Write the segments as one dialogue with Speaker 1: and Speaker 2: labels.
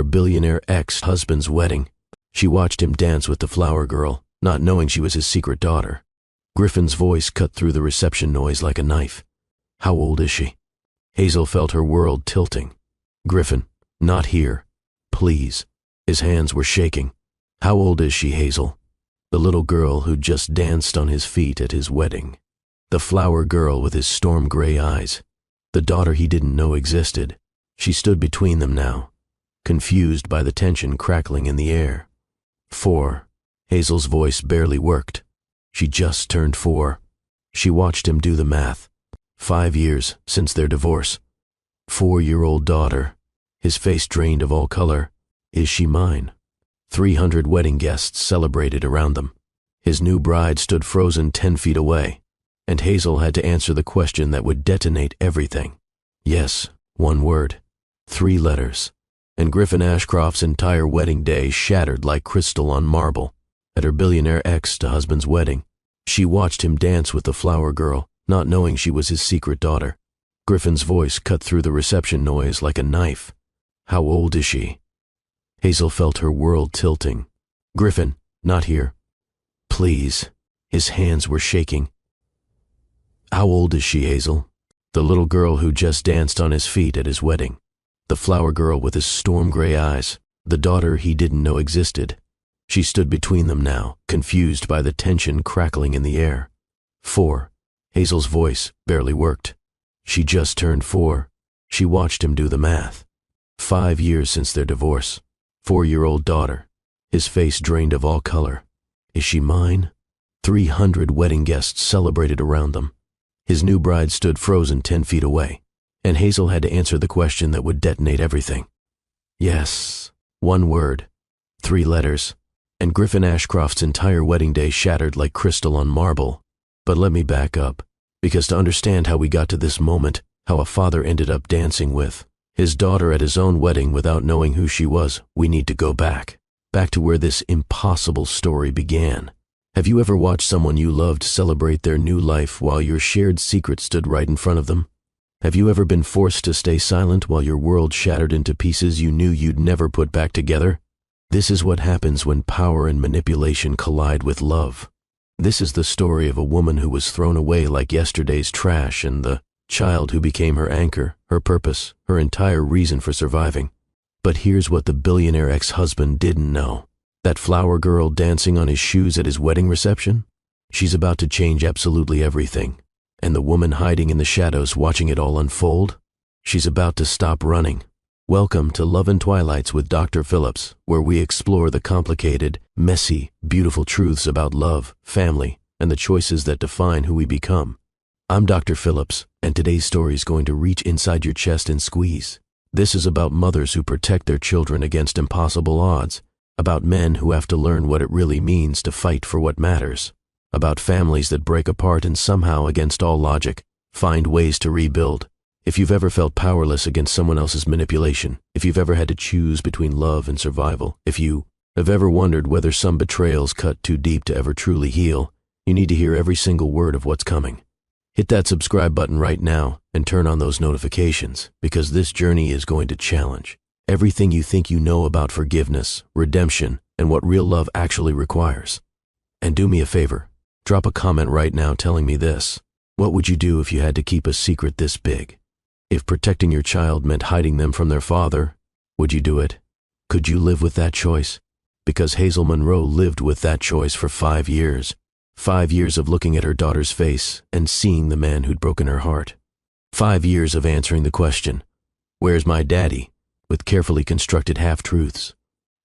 Speaker 1: her billionaire ex-husband's wedding. She watched him dance with the flower girl, not knowing she was his secret daughter. Griffin's voice cut through the reception noise like a knife. How old is she? Hazel felt her world tilting. Griffin, not here. Please. His hands were shaking. How old is she, Hazel? The little girl who just danced on his feet at his wedding. The flower girl with his storm gray eyes. The daughter he didn't know existed. She stood between them now, confused by the tension crackling in the air. 4. Hazel's voice barely worked. She just turned 4. She watched him do the math. 5 years since their divorce. 4-year-old daughter. His face drained of all color. Is she mine? 300 wedding guests celebrated around them. His new bride stood frozen 10 feet away, and Hazel had to answer the question that would detonate everything. Yes, 1 word. 3 letters. And Griffin Ashcroft's entire wedding day shattered like crystal on marble. At her billionaire ex-husband's wedding, she watched him dance with the flower girl, not knowing she was his secret daughter. Griffin's voice cut through the reception noise like a knife. How old is she? Hazel felt her world tilting. Griffin, not here. Please. His hands were shaking. How old is she, Hazel? The little girl who just danced on his feet at his wedding. The flower girl with his storm gray eyes. The daughter he didn't know existed. She stood between them now, confused by the tension crackling in the air. 4. Hazel's voice barely worked. She just turned 4. She watched him do the math. 5 years since their divorce. 4-year-old daughter. His face drained of all color. Is she mine? 300 wedding guests celebrated around them. His new bride stood frozen 10 feet away, and Hazel had to answer the question that would detonate everything. Yes, 1 word. 3 letters. And Griffin Ashcroft's entire wedding day shattered like crystal on marble. But let me back up, because to understand how we got to this moment, how a father ended up dancing with his daughter at his own wedding without knowing who she was, we need to go back to where this impossible story began. Have you ever watched someone you loved celebrate their new life while your shared secret stood right in front of them? Have you ever been forced to stay silent while your world shattered into pieces you knew you'd never put back together? This is what happens when power and manipulation collide with love. This is the story of a woman who was thrown away like yesterday's trash and the child who became her anchor, her purpose, her entire reason for surviving. But here's what the billionaire ex-husband didn't know. That flower girl dancing on his shoes at his wedding reception? She's about to change absolutely everything. And the woman hiding in the shadows watching it all unfold? She's about to stop running. Welcome to Love and Twilights with Dr. Phillips, where we explore the complicated, messy, beautiful truths about love, family, and the choices that define who we become. I'm Dr. Phillips, and today's story is going to reach inside your chest and squeeze. This is about mothers who protect their children against impossible odds, about men who have to learn what it really means to fight for what matters, about families that break apart and somehow, against all logic, find ways to rebuild. If you've ever felt powerless against someone else's manipulation, if you've ever had to choose between love and survival, if you have ever wondered whether some betrayals cut too deep to ever truly heal, you need to hear every single word of what's coming. Hit that subscribe button right now and turn on those notifications, because this journey is going to challenge everything you think you know about forgiveness, redemption, and what real love actually requires. And do me a favor, drop a comment right now telling me this. What would you do if you had to keep a secret this big? If protecting your child meant hiding them from their father, would you do it? Could you live with that choice? Because Hazel Monroe lived with that choice for 5 years. 5 years of looking at her daughter's face and seeing the man who'd broken her heart. 5 years of answering the question, "Where's my daddy?" with carefully constructed half-truths.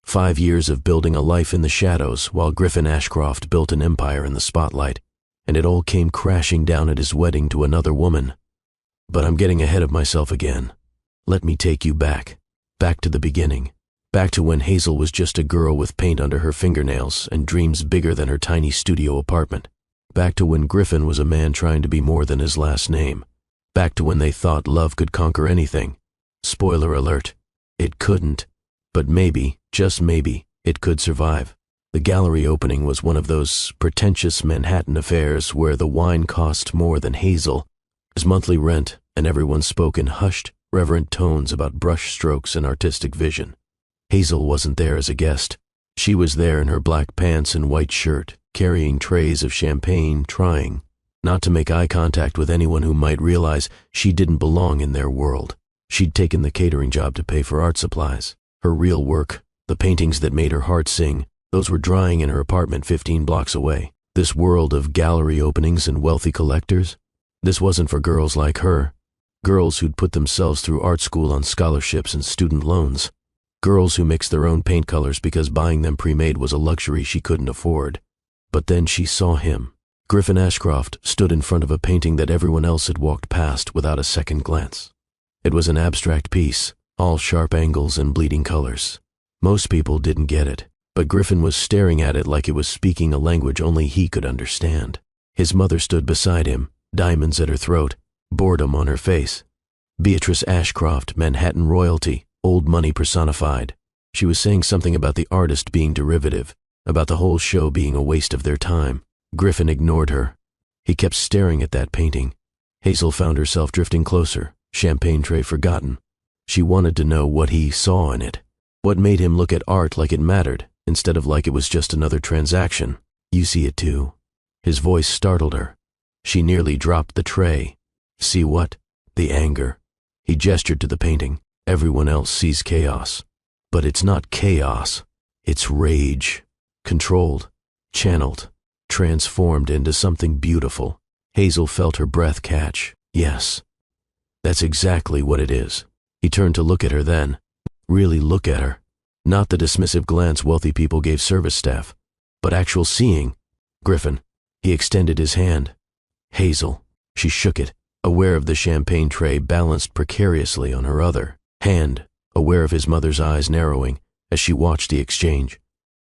Speaker 1: 5 years of building a life in the shadows while Griffin Ashcroft built an empire in the spotlight, and it all came crashing down at his wedding to another woman. But I'm getting ahead of myself again. Let me take you back to the beginning, back to when Hazel was just a girl with paint under her fingernails and dreams bigger than her tiny studio apartment, back to when Griffin was a man trying to be more than his last name, back to when they thought love could conquer anything. Spoiler alert, it couldn't, but maybe, just maybe, it could survive. The gallery opening was one of those pretentious Manhattan affairs where the wine cost more than Hazel's monthly rent, and everyone spoke in hushed, reverent tones about brush strokes and artistic vision. Hazel wasn't there as a guest. She was there in her black pants and white shirt, carrying trays of champagne, trying not to make eye contact with anyone who might realize she didn't belong in their world. She'd taken the catering job to pay for art supplies. Her real work, the paintings that made her heart sing, those were drying in her apartment 15 blocks away. This world of gallery openings and wealthy collectors, this wasn't for girls like her. Girls who'd put themselves through art school on scholarships and student loans. Girls who mixed their own paint colors because buying them pre-made was a luxury she couldn't afford. But then she saw him. Griffin Ashcroft stood in front of a painting that everyone else had walked past without a second glance. It was an abstract piece, all sharp angles and bleeding colors. Most people didn't get it, but Griffin was staring at it like it was speaking a language only he could understand. His mother stood beside him, diamonds at her throat, boredom on her face. Beatrice Ashcroft, Manhattan royalty, old money personified. She was saying something about the artist being derivative, about the whole show being a waste of their time. Griffin ignored her. He kept staring at that painting. Hazel found herself drifting closer, champagne tray forgotten. She wanted to know what he saw in it. What made him look at art like it mattered, instead of like it was just another transaction. You see it too. His voice startled her. She nearly dropped the tray. See what? The anger. He gestured to the painting. Everyone else sees chaos. But it's not chaos. It's rage. Controlled. Channeled. Transformed into something beautiful. Hazel felt her breath catch. Yes. That's exactly what it is. He turned to look at her then. Really look at her. Not the dismissive glance wealthy people gave service staff, but actual seeing. Griffin. He extended his hand. Hazel. She shook it, aware of the champagne tray balanced precariously on her other hand, aware of his mother's eyes narrowing as she watched the exchange.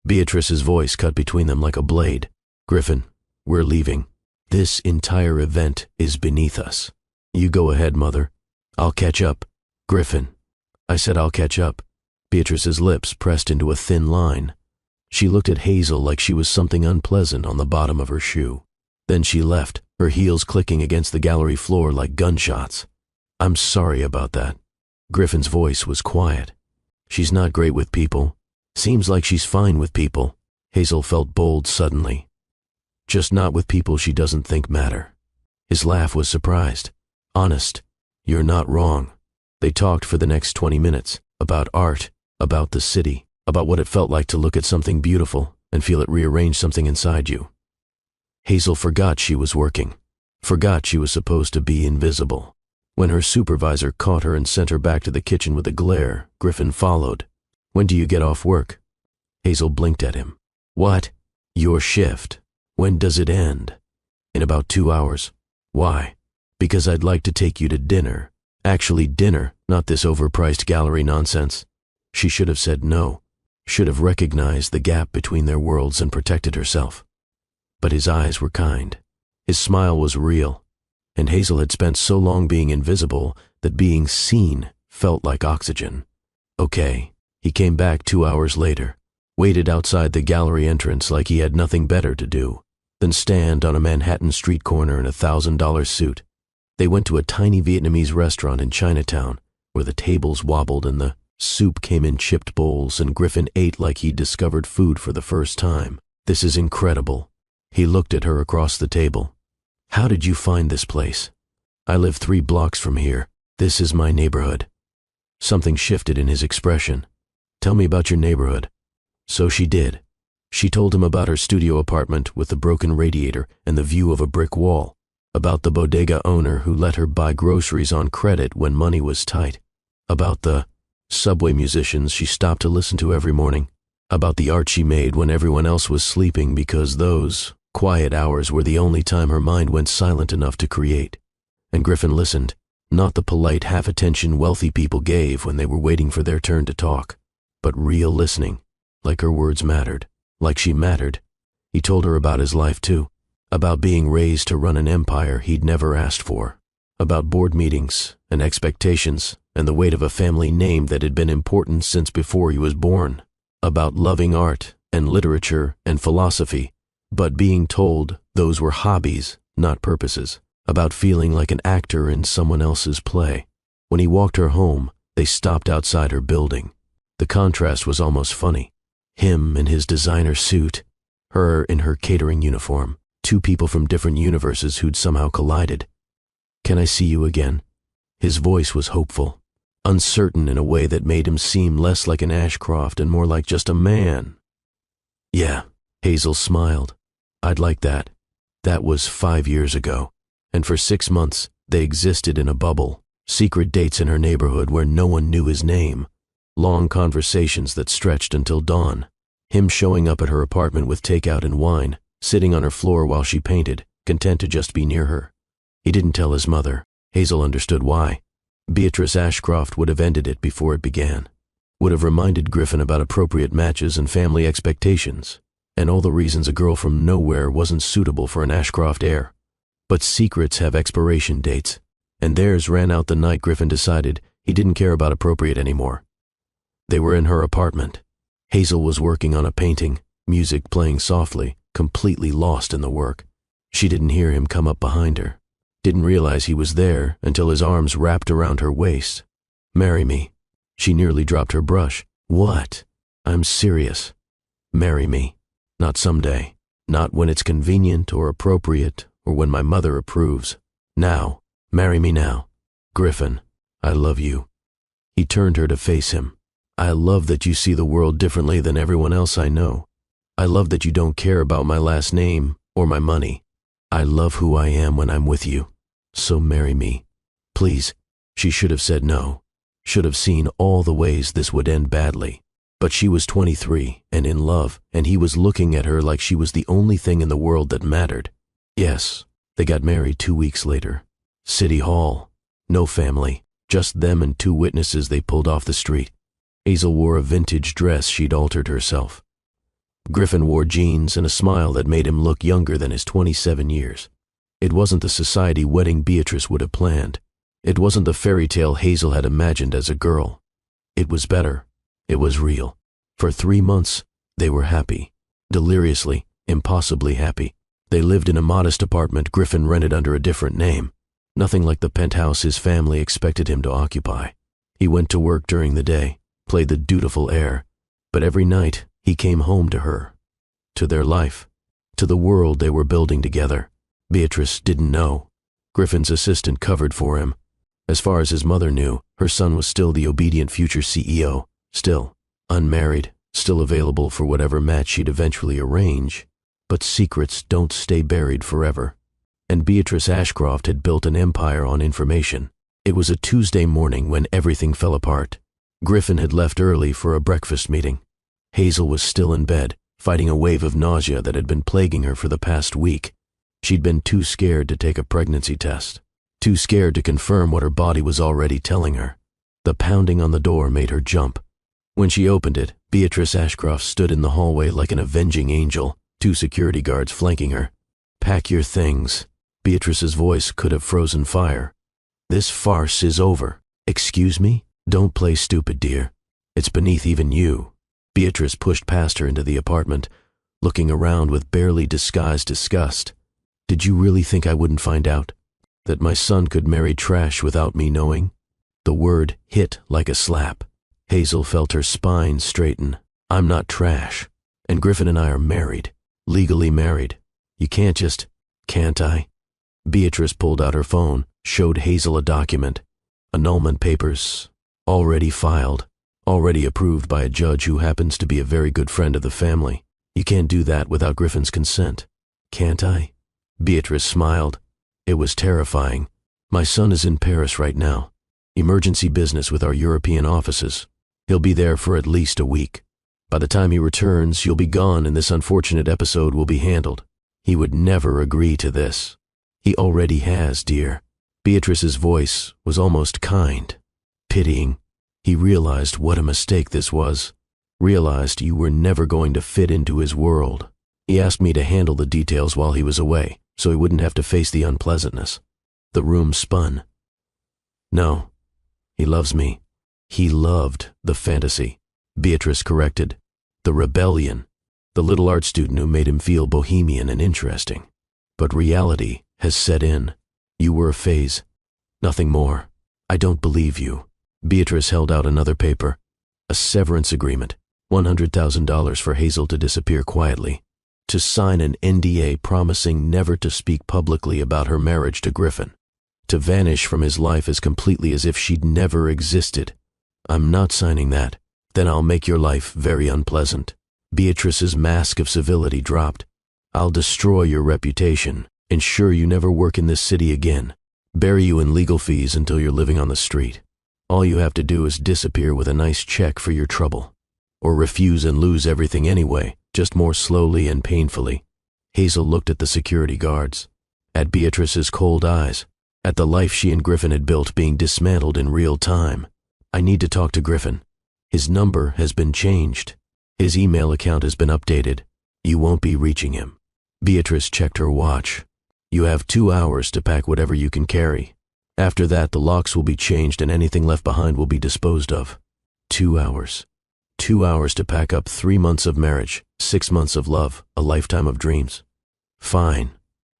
Speaker 1: Beatrice's voice cut between them like a blade. Griffin, we're leaving. This entire event is beneath us. You go ahead, Mother. I'll catch up. Griffin. I said I'll catch up. Beatrice's lips pressed into a thin line. She looked at Hazel like she was something unpleasant on the bottom of her shoe. Then she left, her heels clicking against the gallery floor like gunshots. I'm sorry about that. Griffin's voice was quiet. She's not great with people. Seems like she's fine with people. Hazel felt bold suddenly. Just not with people she doesn't think matter. His laugh was surprised. Honest. You're not wrong. They talked for the next 20 minutes, about art, about the city, about what it felt like to look at something beautiful and feel it rearrange something inside you. Hazel forgot she was working, forgot she was supposed to be invisible. When her supervisor caught her and sent her back to the kitchen with a glare, Griffin followed. When do you get off work? Hazel blinked at him. What? Your shift. When does it end? In about 2 hours. Why? Because I'd like to take you to dinner. Actually dinner, not this overpriced gallery nonsense. She should have said no, should have recognized the gap between their worlds and protected herself. But his eyes were kind. His smile was real. And Hazel had spent so long being invisible that being seen felt like oxygen. Okay. He came back 2 hours later, waited outside the gallery entrance like he had nothing better to do than stand on a Manhattan street corner in a $1,000 suit. They went to a tiny Vietnamese restaurant in Chinatown where the tables wobbled and the soup came in chipped bowls, and Griffin ate like he'd discovered food for the first time. This is incredible. He looked at her across the table. How did you find this place? I live 3 blocks from here. This is my neighborhood. Something shifted in his expression. Tell me about your neighborhood. So she did. She told him about her studio apartment with the broken radiator and the view of a brick wall, about the bodega owner who let her buy groceries on credit when money was tight, about the subway musicians she stopped to listen to every morning, about the art she made when everyone else was sleeping because those quiet hours were the only time her mind went silent enough to create. And Griffin listened, not the polite half-attention wealthy people gave when they were waiting for their turn to talk, but real listening, like her words mattered, like she mattered. He told her about his life too, about being raised to run an empire he'd never asked for, about board meetings and expectations and the weight of a family name that had been important since before he was born, about loving art and literature and philosophy, but being told those were hobbies, not purposes, about feeling like an actor in someone else's play. When he walked her home, they stopped outside her building. The contrast was almost funny. Him in his designer suit, her in her catering uniform, two people from different universes who'd somehow collided. "Can I see you again?" His voice was hopeful, uncertain in a way that made him seem less like an Ashcroft and more like just a man. "Yeah," Hazel smiled. "I'd like that." That was 5 years ago, and for 6 months they existed in a bubble, secret dates in her neighborhood where no one knew his name, long conversations that stretched until dawn, him showing up at her apartment with takeout and wine, sitting on her floor while she painted, content to just be near her. He didn't tell his mother. Hazel understood why. Beatrice Ashcroft would have ended it before it began, would have reminded Griffin about appropriate matches and family expectations, and all the reasons a girl from nowhere wasn't suitable for an Ashcroft heir. But secrets have expiration dates, and theirs ran out the night Griffin decided he didn't care about appropriate anymore. They were in her apartment. Hazel was working on a painting, music playing softly, completely lost in the work. She didn't hear him come up behind her, didn't realize he was there until his arms wrapped around her waist. "Marry me." She nearly dropped her brush. "What?" "I'm serious. Marry me. Not someday. Not when it's convenient or appropriate or when my mother approves. Now. Marry me now. Griffin, I love you." He turned her to face him. "I love that you see the world differently than everyone else I know. I love that you don't care about my last name or my money. I love who I am when I'm with you. So marry me. Please." She should have said no. Should have seen all the ways this would end badly. But she was 23 and in love, and he was looking at her like she was the only thing in the world that mattered. Yes, they got married 2 weeks later. City Hall. No family. Just them and 2 witnesses they pulled off the street. Hazel wore a vintage dress she'd altered herself. Griffin wore jeans and a smile that made him look younger than his 27 years. It wasn't the society wedding Beatrice would have planned. It wasn't the fairy tale Hazel had imagined as a girl. It was better. It was real. For 3 months, they were happy. Deliriously, impossibly happy. They lived in a modest apartment Griffin rented under a different name. Nothing like the penthouse his family expected him to occupy. He went to work during the day, played the dutiful heir, but every night he came home to her, to their life, to the world they were building together. Beatrice didn't know. Griffin's assistant covered for him. As far as his mother knew, her son was still the obedient future CEO, still unmarried, still available for whatever match she'd eventually arrange. But secrets don't stay buried forever. And Beatrice Ashcroft had built an empire on information. It was a Tuesday morning when everything fell apart. Griffin had left early for a breakfast meeting. Hazel was still in bed, fighting a wave of nausea that had been plaguing her for the past week. She'd been too scared to take a pregnancy test, too scared to confirm what her body was already telling her. The pounding on the door made her jump. When she opened it, Beatrice Ashcroft stood in the hallway like an avenging angel, 2 security guards flanking her. "Pack your things." Beatrice's voice could have frozen fire. "This farce is over." "Excuse me? Don't play stupid, dear. It's beneath even you." Beatrice pushed past her into the apartment, looking around with barely disguised disgust. "Did you really think I wouldn't find out? That my son could marry trash without me knowing?" The word hit like a slap. Hazel felt her spine straighten. "I'm not trash. And Griffin and I are married. Legally married. You can't just..." "Can't I?" Beatrice pulled out her phone, showed Hazel a document. Annulment papers. Already filed. Already approved by a judge who happens to be a very good friend of the family. "You can't do that without Griffin's consent." "Can't I?" Beatrice smiled. It was terrifying. "My son is in Paris right now. Emergency business with our European offices. He'll be there for at least a week. By the time he returns, you'll be gone and this unfortunate episode will be handled. He would never agree to this." "He already has, dear." Beatrice's voice was almost kind, pitying. He realized what a mistake this was. Realized you were never going to fit into his world. "He asked me to handle the details while he was away, so he wouldn't have to face the unpleasantness." The room spun. "No, he loves me." He loved the fantasy. Beatrice corrected. The rebellion. The little art student who made him feel bohemian and interesting. But reality has set in. You were a phase. Nothing more. I don't believe you. Beatrice held out another paper. A severance agreement, $100,000 for Hazel to disappear quietly, to sign an NDA promising never to speak publicly about her marriage to Griffin, to vanish from his life as completely as if she'd never existed. I'm not signing that. Then I'll make your life very unpleasant. Beatrice's mask of civility dropped. I'll destroy your reputation, ensure you never work in this city again, bury you in legal fees until you're living on the street. All you have to do is disappear with a nice check for your trouble. Or refuse and lose everything anyway, just more slowly and painfully. Hazel looked at the security guards, at Beatrice's cold eyes, at the life she and Griffin had built being dismantled in real time. I need to talk to Griffin. His number has been changed. His email account has been updated. You won't be reaching him. Beatrice checked her watch. You have 2 hours to pack whatever you can carry. After that, the locks will be changed and anything left behind will be disposed of. 2 hours. 2 hours to pack up 3 months of marriage, 6 months of love, a lifetime of dreams. Fine.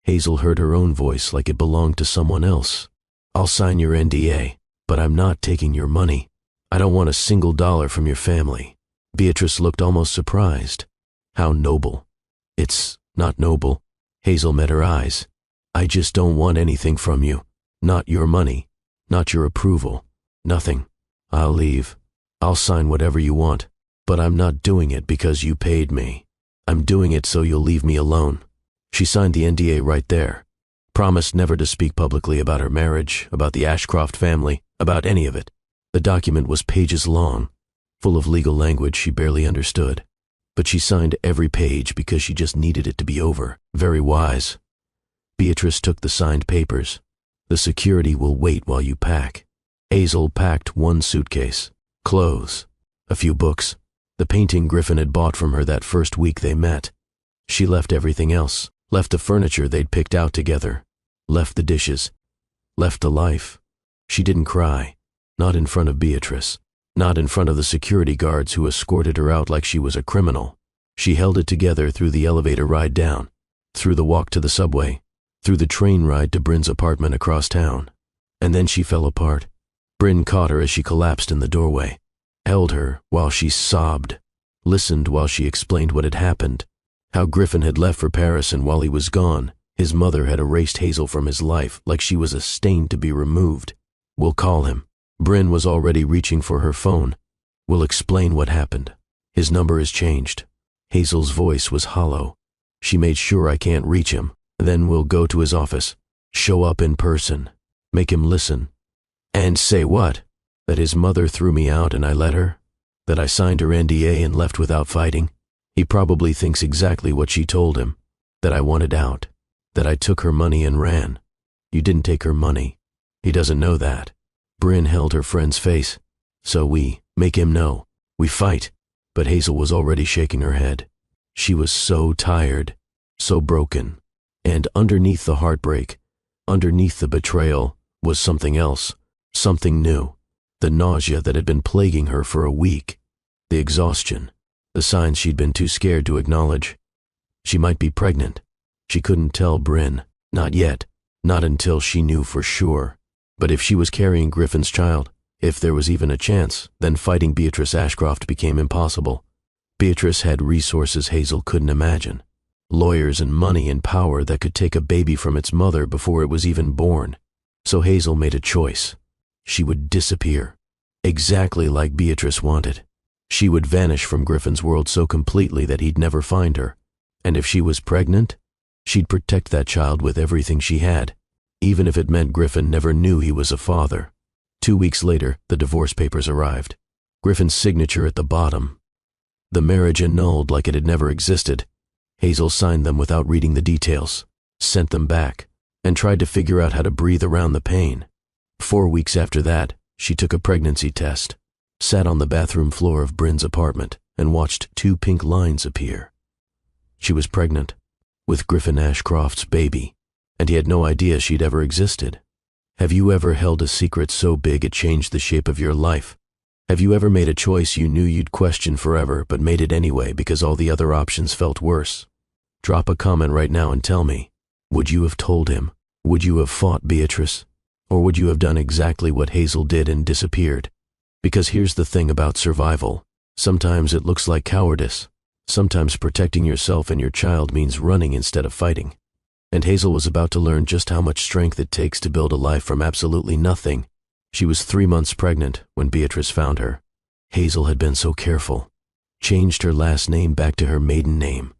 Speaker 1: Hazel heard her own voice like it belonged to someone else. I'll sign your NDA, but I'm not taking your money. I don't want a single dollar from your family. Beatrice looked almost surprised. How noble. It's not noble. Hazel met her eyes. I just don't want anything from you. Not your money. Not your approval. Nothing. I'll leave. I'll sign whatever you want. But I'm not doing it because you paid me. I'm doing it so you'll leave me alone. She signed the NDA right there. Promised never to speak publicly about her marriage, about the Ashcroft family, about any of it. The document was pages long, full of legal language she barely understood. But she signed every page because she just needed it to be over. Very wise. Beatrice took the signed papers. The security will wait while you pack. Hazel packed 1 suitcase, clothes, a few books, the painting Griffin had bought from her that first week they met. She left everything else, left the furniture they'd picked out together, left the dishes, left the life. She didn't cry, not in front of Beatrice, not in front of the security guards who escorted her out like she was a criminal. She held it together through the elevator ride down, through the walk to the subway, through the train ride to Bryn's apartment across town. And then she fell apart. Bryn caught her as she collapsed in the doorway, held her while she sobbed, listened while she explained what had happened, how Griffin had left for Paris and while he was gone, his mother had erased Hazel from his life like she was a stain to be removed. We'll call him. Bryn was already reaching for her phone. We'll explain what happened. His number has changed. Hazel's voice was hollow. She made sure I can't reach him. Then we'll go to his office, show up in person, make him listen. And say what? That his mother threw me out and I let her? That I signed her NDA and left without fighting? He probably thinks exactly what she told him. That I wanted out. That I took her money and ran. You didn't take her money. He doesn't know that. Bryn held her friend's face. So we make him know. We fight. But Hazel was already shaking her head. She was so tired, so broken. And underneath the heartbreak, underneath the betrayal, was something else, something new. The nausea that had been plaguing her for a week. The exhaustion. The signs she'd been too scared to acknowledge. She might be pregnant. She couldn't tell Bryn. Not yet. Not until she knew for sure. But if she was carrying Griffin's child, if there was even a chance, then fighting Beatrice Ashcroft became impossible. Beatrice had resources Hazel couldn't imagine. Lawyers and money and power that could take a baby from its mother before it was even born. So Hazel made a choice. She would disappear. Exactly like Beatrice wanted. She would vanish from Griffin's world so completely that he'd never find her. And if she was pregnant, she'd protect that child with everything she had, even if it meant Griffin never knew he was a father. 2 weeks later, the divorce papers arrived. Griffin's signature at the bottom. The marriage annulled like it had never existed. Hazel signed them without reading the details, sent them back, and tried to figure out how to breathe around the pain. 4 weeks after that, she took a pregnancy test, sat on the bathroom floor of Bryn's apartment, and watched 2 pink lines appear. She was pregnant, with Griffin Ashcroft's baby, and he had no idea she'd ever existed. Have you ever held a secret so big it changed the shape of your life? Have you ever made a choice you knew you'd question forever but made it anyway because all the other options felt worse? Drop a comment right now and tell me, would you have told him? Would you have fought Beatrice? Or would you have done exactly what Hazel did and disappeared? Because here's the thing about survival. Sometimes it looks like cowardice. Sometimes protecting yourself and your child means running instead of fighting. And Hazel was about to learn just how much strength it takes to build a life from absolutely nothing. She was 3 months pregnant when Beatrice found her. Hazel had been so careful. Changed her last name back to her maiden name.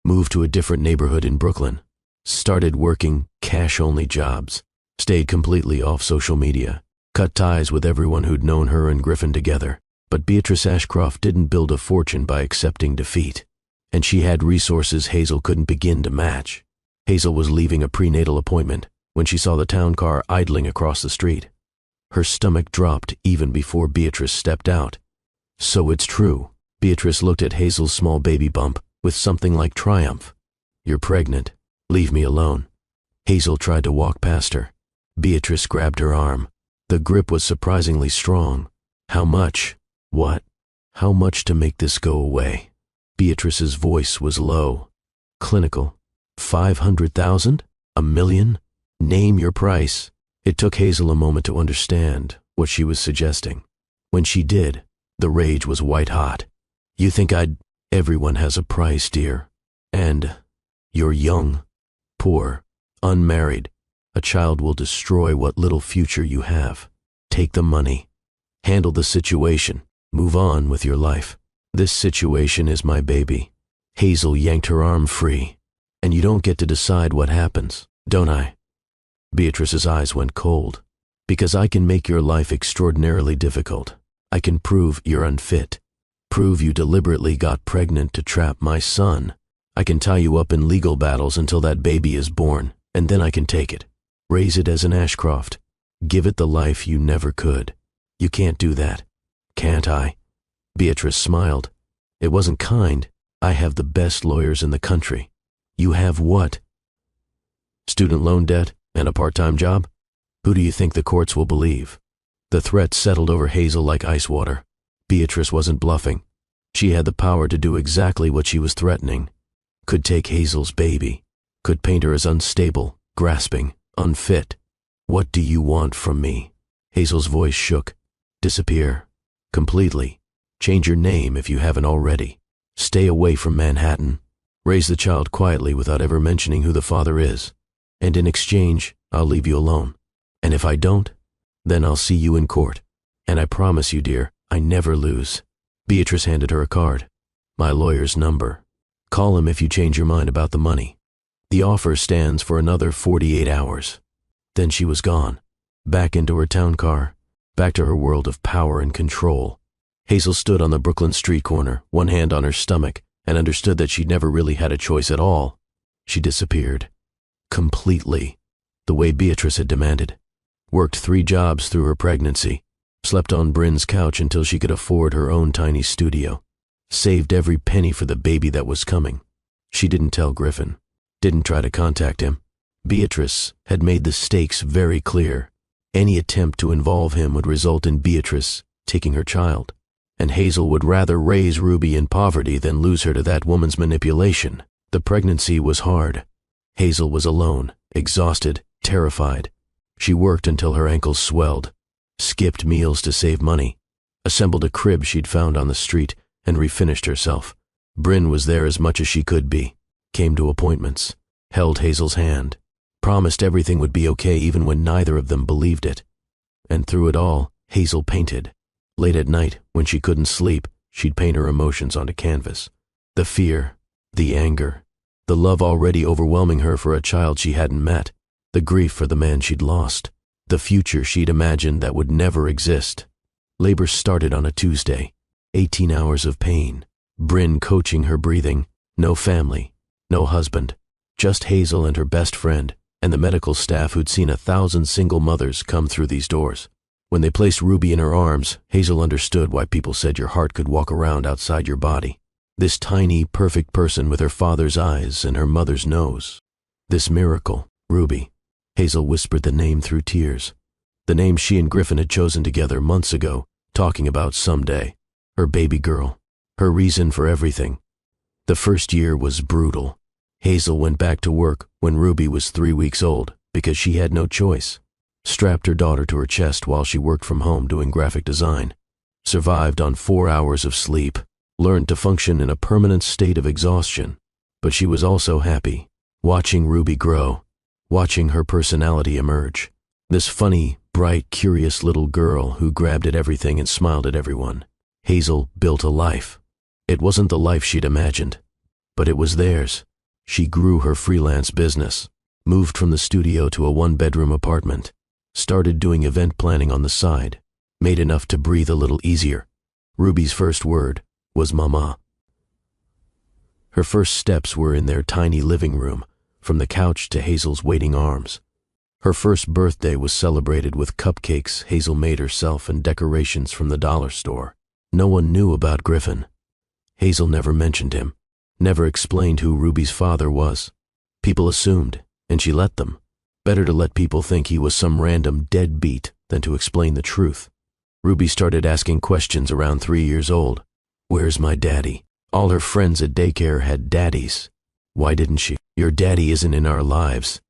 Speaker 1: Moved to a different neighborhood in Brooklyn. Started working cash-only jobs. Stayed completely off social media. Cut ties with everyone who'd known her and Griffin together. But Beatrice Ashcroft didn't build a fortune by accepting defeat. And she had resources Hazel couldn't begin to match. Hazel was leaving a prenatal appointment when she saw the town car idling across the street. Her stomach dropped even before Beatrice stepped out. So it's true. Beatrice looked at Hazel's small baby bump with something like triumph. You're pregnant. Leave me alone. Hazel tried to walk past her. Beatrice grabbed her arm. The grip was surprisingly strong. How much? What? How much to make this go away? Beatrice's voice was low. Clinical. 500,000? A million? Name your price. It took Hazel a moment to understand what she was suggesting. When she did, the rage was white hot. You think I'd... Everyone has a price, dear. And you're young, poor, unmarried. A child will destroy what little future you have. Take the money. Handle the situation. Move on with your life. This situation is my baby. Hazel yanked her arm free. And you don't get to decide what happens, don't I? Beatrice's eyes went cold. Because I can make your life extraordinarily difficult. I can prove you're unfit. Prove you deliberately got pregnant to trap my son. I can tie you up in legal battles until that baby is born, and then I can take it. Raise it as an Ashcroft. Give it the life you never could. You can't do that. Can't I? Beatrice smiled. It wasn't kind. I have the best lawyers in the country. You have what? Student loan debt and a part-time job? Who do you think the courts will believe? The threat settled over Hazel like ice water. Beatrice wasn't bluffing. She had the power to do exactly what she was threatening. Could take Hazel's baby. Could paint her as unstable, grasping, unfit. What do you want from me? Hazel's voice shook. Disappear. Completely. Change your name if you haven't already. Stay away from Manhattan. Raise the child quietly without ever mentioning who the father is. And in exchange, I'll leave you alone. And if I don't, then I'll see you in court. And I promise you, dear, I never lose. Beatrice handed her a card. My lawyer's number. Call him if you change your mind about the money. The offer stands for another 48 hours. Then she was gone. Back into her town car. Back to her world of power and control. Hazel stood on the Brooklyn street corner, one hand on her stomach, and understood that she'd never really had a choice at all. She disappeared. Completely. The way Beatrice had demanded. Worked 3 jobs through her pregnancy. Slept on Bryn's couch until she could afford her own tiny studio. Saved every penny for the baby that was coming. She didn't tell Griffin. Didn't try to contact him. Beatrice had made the stakes very clear. Any attempt to involve him would result in Beatrice taking her child. And Hazel would rather raise Ruby in poverty than lose her to that woman's manipulation. The pregnancy was hard. Hazel was alone, exhausted, terrified. She worked until her ankles swelled. Skipped meals to save money. Assembled a crib she'd found on the street and refinished herself. Bryn was there as much as she could be. Came to appointments. Held Hazel's hand. Promised everything would be okay even when neither of them believed it. And through it all, Hazel painted. Late at night, when she couldn't sleep, she'd paint her emotions onto canvas. The fear, the anger, the love already overwhelming her for a child she hadn't met, the grief for the man she'd lost, the future she'd imagined that would never exist. Labor started on a Tuesday. 18 hours of pain. Bryn coaching her breathing. No family. No husband. Just Hazel and her best friend, and the medical staff who'd seen 1,000 single mothers come through these doors. When they placed Ruby in her arms, Hazel understood why people said your heart could walk around outside your body. This tiny, perfect person with her father's eyes and her mother's nose. This miracle, Ruby. Hazel whispered the name through tears. The name she and Griffin had chosen together months ago, talking about someday. Her baby girl. Her reason for everything. The first year was brutal. Hazel went back to work when Ruby was 3 weeks old because she had no choice. Strapped her daughter to her chest while she worked from home doing graphic design. survived on 4 hours of sleep, learned to function in a permanent state of exhaustion. But she was also happy, watching Ruby grow, watching her personality emerge. This funny, bright, curious little girl who grabbed at everything and smiled at everyone. Hazel built a life. It wasn't the life she'd imagined, but it was theirs. She grew her freelance business, moved from the studio to a one-bedroom apartment, started doing event planning on the side, made enough to breathe a little easier. Ruby's first word was mama. Her first steps were in their tiny living room, from the couch to Hazel's waiting arms. Her first birthday was celebrated with cupcakes Hazel made herself and decorations from the dollar store. No one knew about Griffin. Hazel never mentioned him, never explained who Ruby's father was. People assumed, and she let them. Better to let people think he was some random deadbeat than to explain the truth. Ruby started asking questions around 3 years old. Where's my daddy? All her friends at daycare had daddies. Why didn't she? Your daddy isn't in our lives.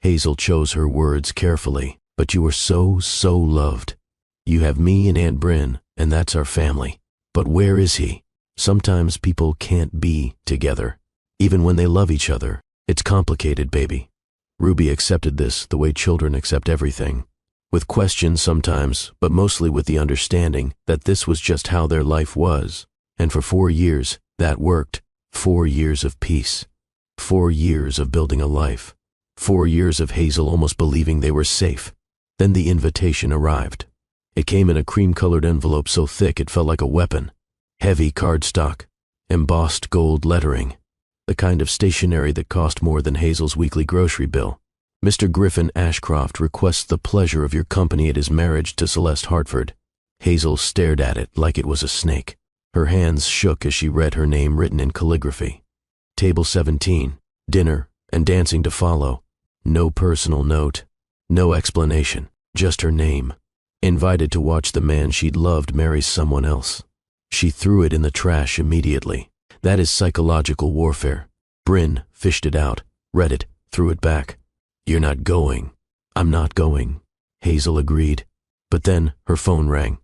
Speaker 1: Hazel chose her words carefully, but you are so loved. You have me and Aunt Bryn, and that's our family. But where is he? Sometimes people can't be together. Even when they love each other, it's complicated, baby. Ruby accepted this the way children accept everything. With questions sometimes, but mostly with the understanding that this was just how their life was. And for 4 years, that worked. 4 years of peace. 4 years of building a life. 4 years of Hazel almost believing they were safe. Then the invitation arrived. It came in a cream-colored envelope so thick it felt like a weapon. Heavy cardstock, embossed gold lettering, the kind of stationery that cost more than Hazel's weekly grocery bill. Mr. Griffin Ashcroft requests the pleasure of your company at his marriage to Celeste Hartford. Hazel stared at it like it was a snake. Her hands shook as she read her name written in calligraphy. Table 17, dinner, and dancing to follow. No personal note, no explanation, just her name. Invited to watch the man she'd loved marry someone else. She threw it in the trash immediately. That is psychological warfare. Bryn fished it out, read it, threw it back. You're not going. I'm not going. Hazel agreed. But then her phone rang.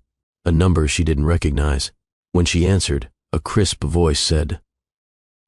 Speaker 1: A number she didn't recognize. When she answered, a crisp voice said,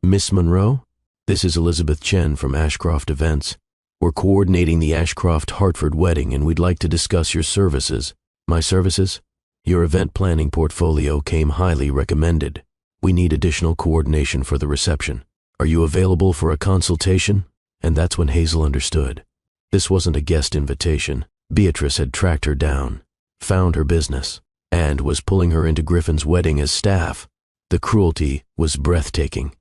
Speaker 1: Miss Monroe? This is Elizabeth Chen from Ashcroft Events. We're coordinating the Ashcroft-Hartford wedding and we'd like to discuss your services. My services? Your event planning portfolio came highly recommended. We need additional coordination for the reception. Are you available for a consultation? And that's when Hazel understood. This wasn't a guest invitation. Beatrice had tracked her down, found her business, and was pulling her into Griffin's wedding as staff. The cruelty was breathtaking.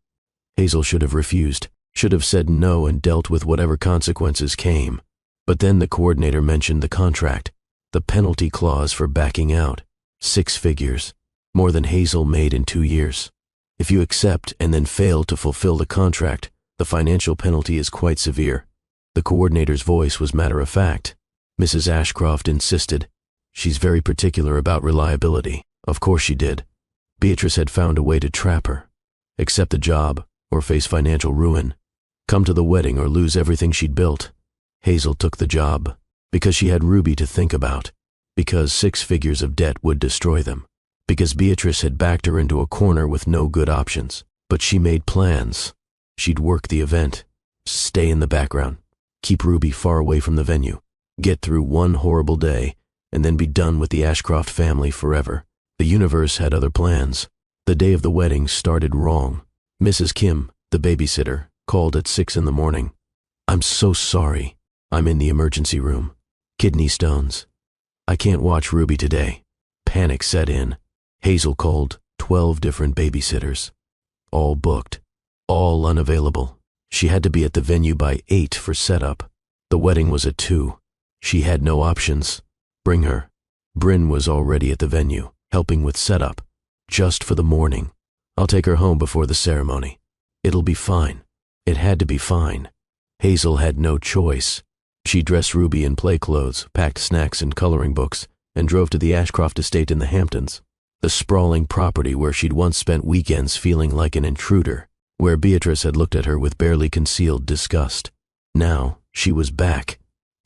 Speaker 1: Hazel should have refused, should have said no and dealt with whatever consequences came. But then the coordinator mentioned the contract, the penalty clause for backing out. 6 figures, more than Hazel made in 2 years. If you accept and then fail to fulfill the contract, the financial penalty is quite severe. The coordinator's voice was matter-of-fact. Mrs. Ashcroft insisted. She's very particular about reliability. Of course she did. Beatrice had found a way to trap her. Accept the job or face financial ruin. Come to the wedding or lose everything she'd built. Hazel took the job because she had Ruby to think about. Because 6 figures of debt would destroy them. Because Beatrice had backed her into a corner with no good options. But she made plans. She'd work the event, stay in the background, keep Ruby far away from the venue, get through one horrible day, and then be done with the Ashcroft family forever. The universe had other plans. The day of the wedding started wrong. Mrs. Kim, the babysitter, called at 6 in the morning. I'm so sorry. I'm in the emergency room. Kidney stones. I can't watch Ruby today. Panic set in. Hazel called 12 different babysitters. All booked. All unavailable. She had to be at the venue by 8 for setup. The wedding was at 2. She had no options. Bring her. Bryn was already at the venue, helping with setup. Just for the morning. I'll take her home before the ceremony. It'll be fine. It had to be fine. Hazel had no choice. She dressed Ruby in play clothes, packed snacks and coloring books, and drove to the Ashcroft estate in the Hamptons, the sprawling property where she'd once spent weekends feeling like an intruder, where Beatrice had looked at her with barely concealed disgust. Now she was back,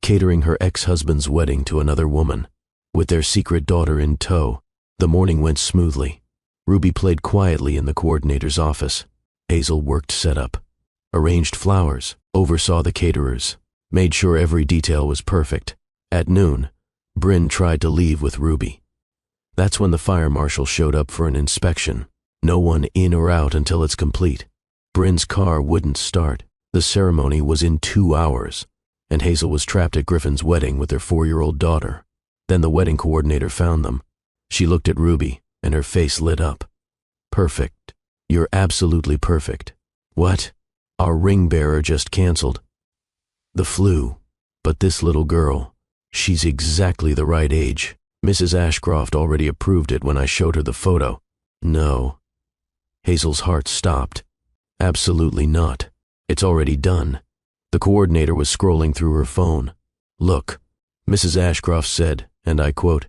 Speaker 1: catering her ex-husband's wedding to another woman, with their secret daughter in tow. The morning went smoothly. Ruby played quietly in the coordinator's office. Hazel worked setup, arranged flowers, oversaw the caterers, made sure every detail was perfect. At noon, Bryn tried to leave with Ruby. That's when the fire marshal showed up for an inspection. No one in or out until it's complete. Bryn's car wouldn't start. The ceremony was in 2 hours, and Hazel was trapped at Griffin's wedding with their 4-year-old daughter. Then the wedding coordinator found them. She looked at Ruby, and her face lit up. Perfect. You're absolutely perfect. What? Our ring bearer just canceled. The flu. But this little girl, she's exactly the right age. Mrs. Ashcroft already approved it when I showed her the photo. No. Hazel's heart stopped. Absolutely not. It's already done. The coordinator was scrolling through her phone. Look, Mrs. Ashcroft said, and I quote,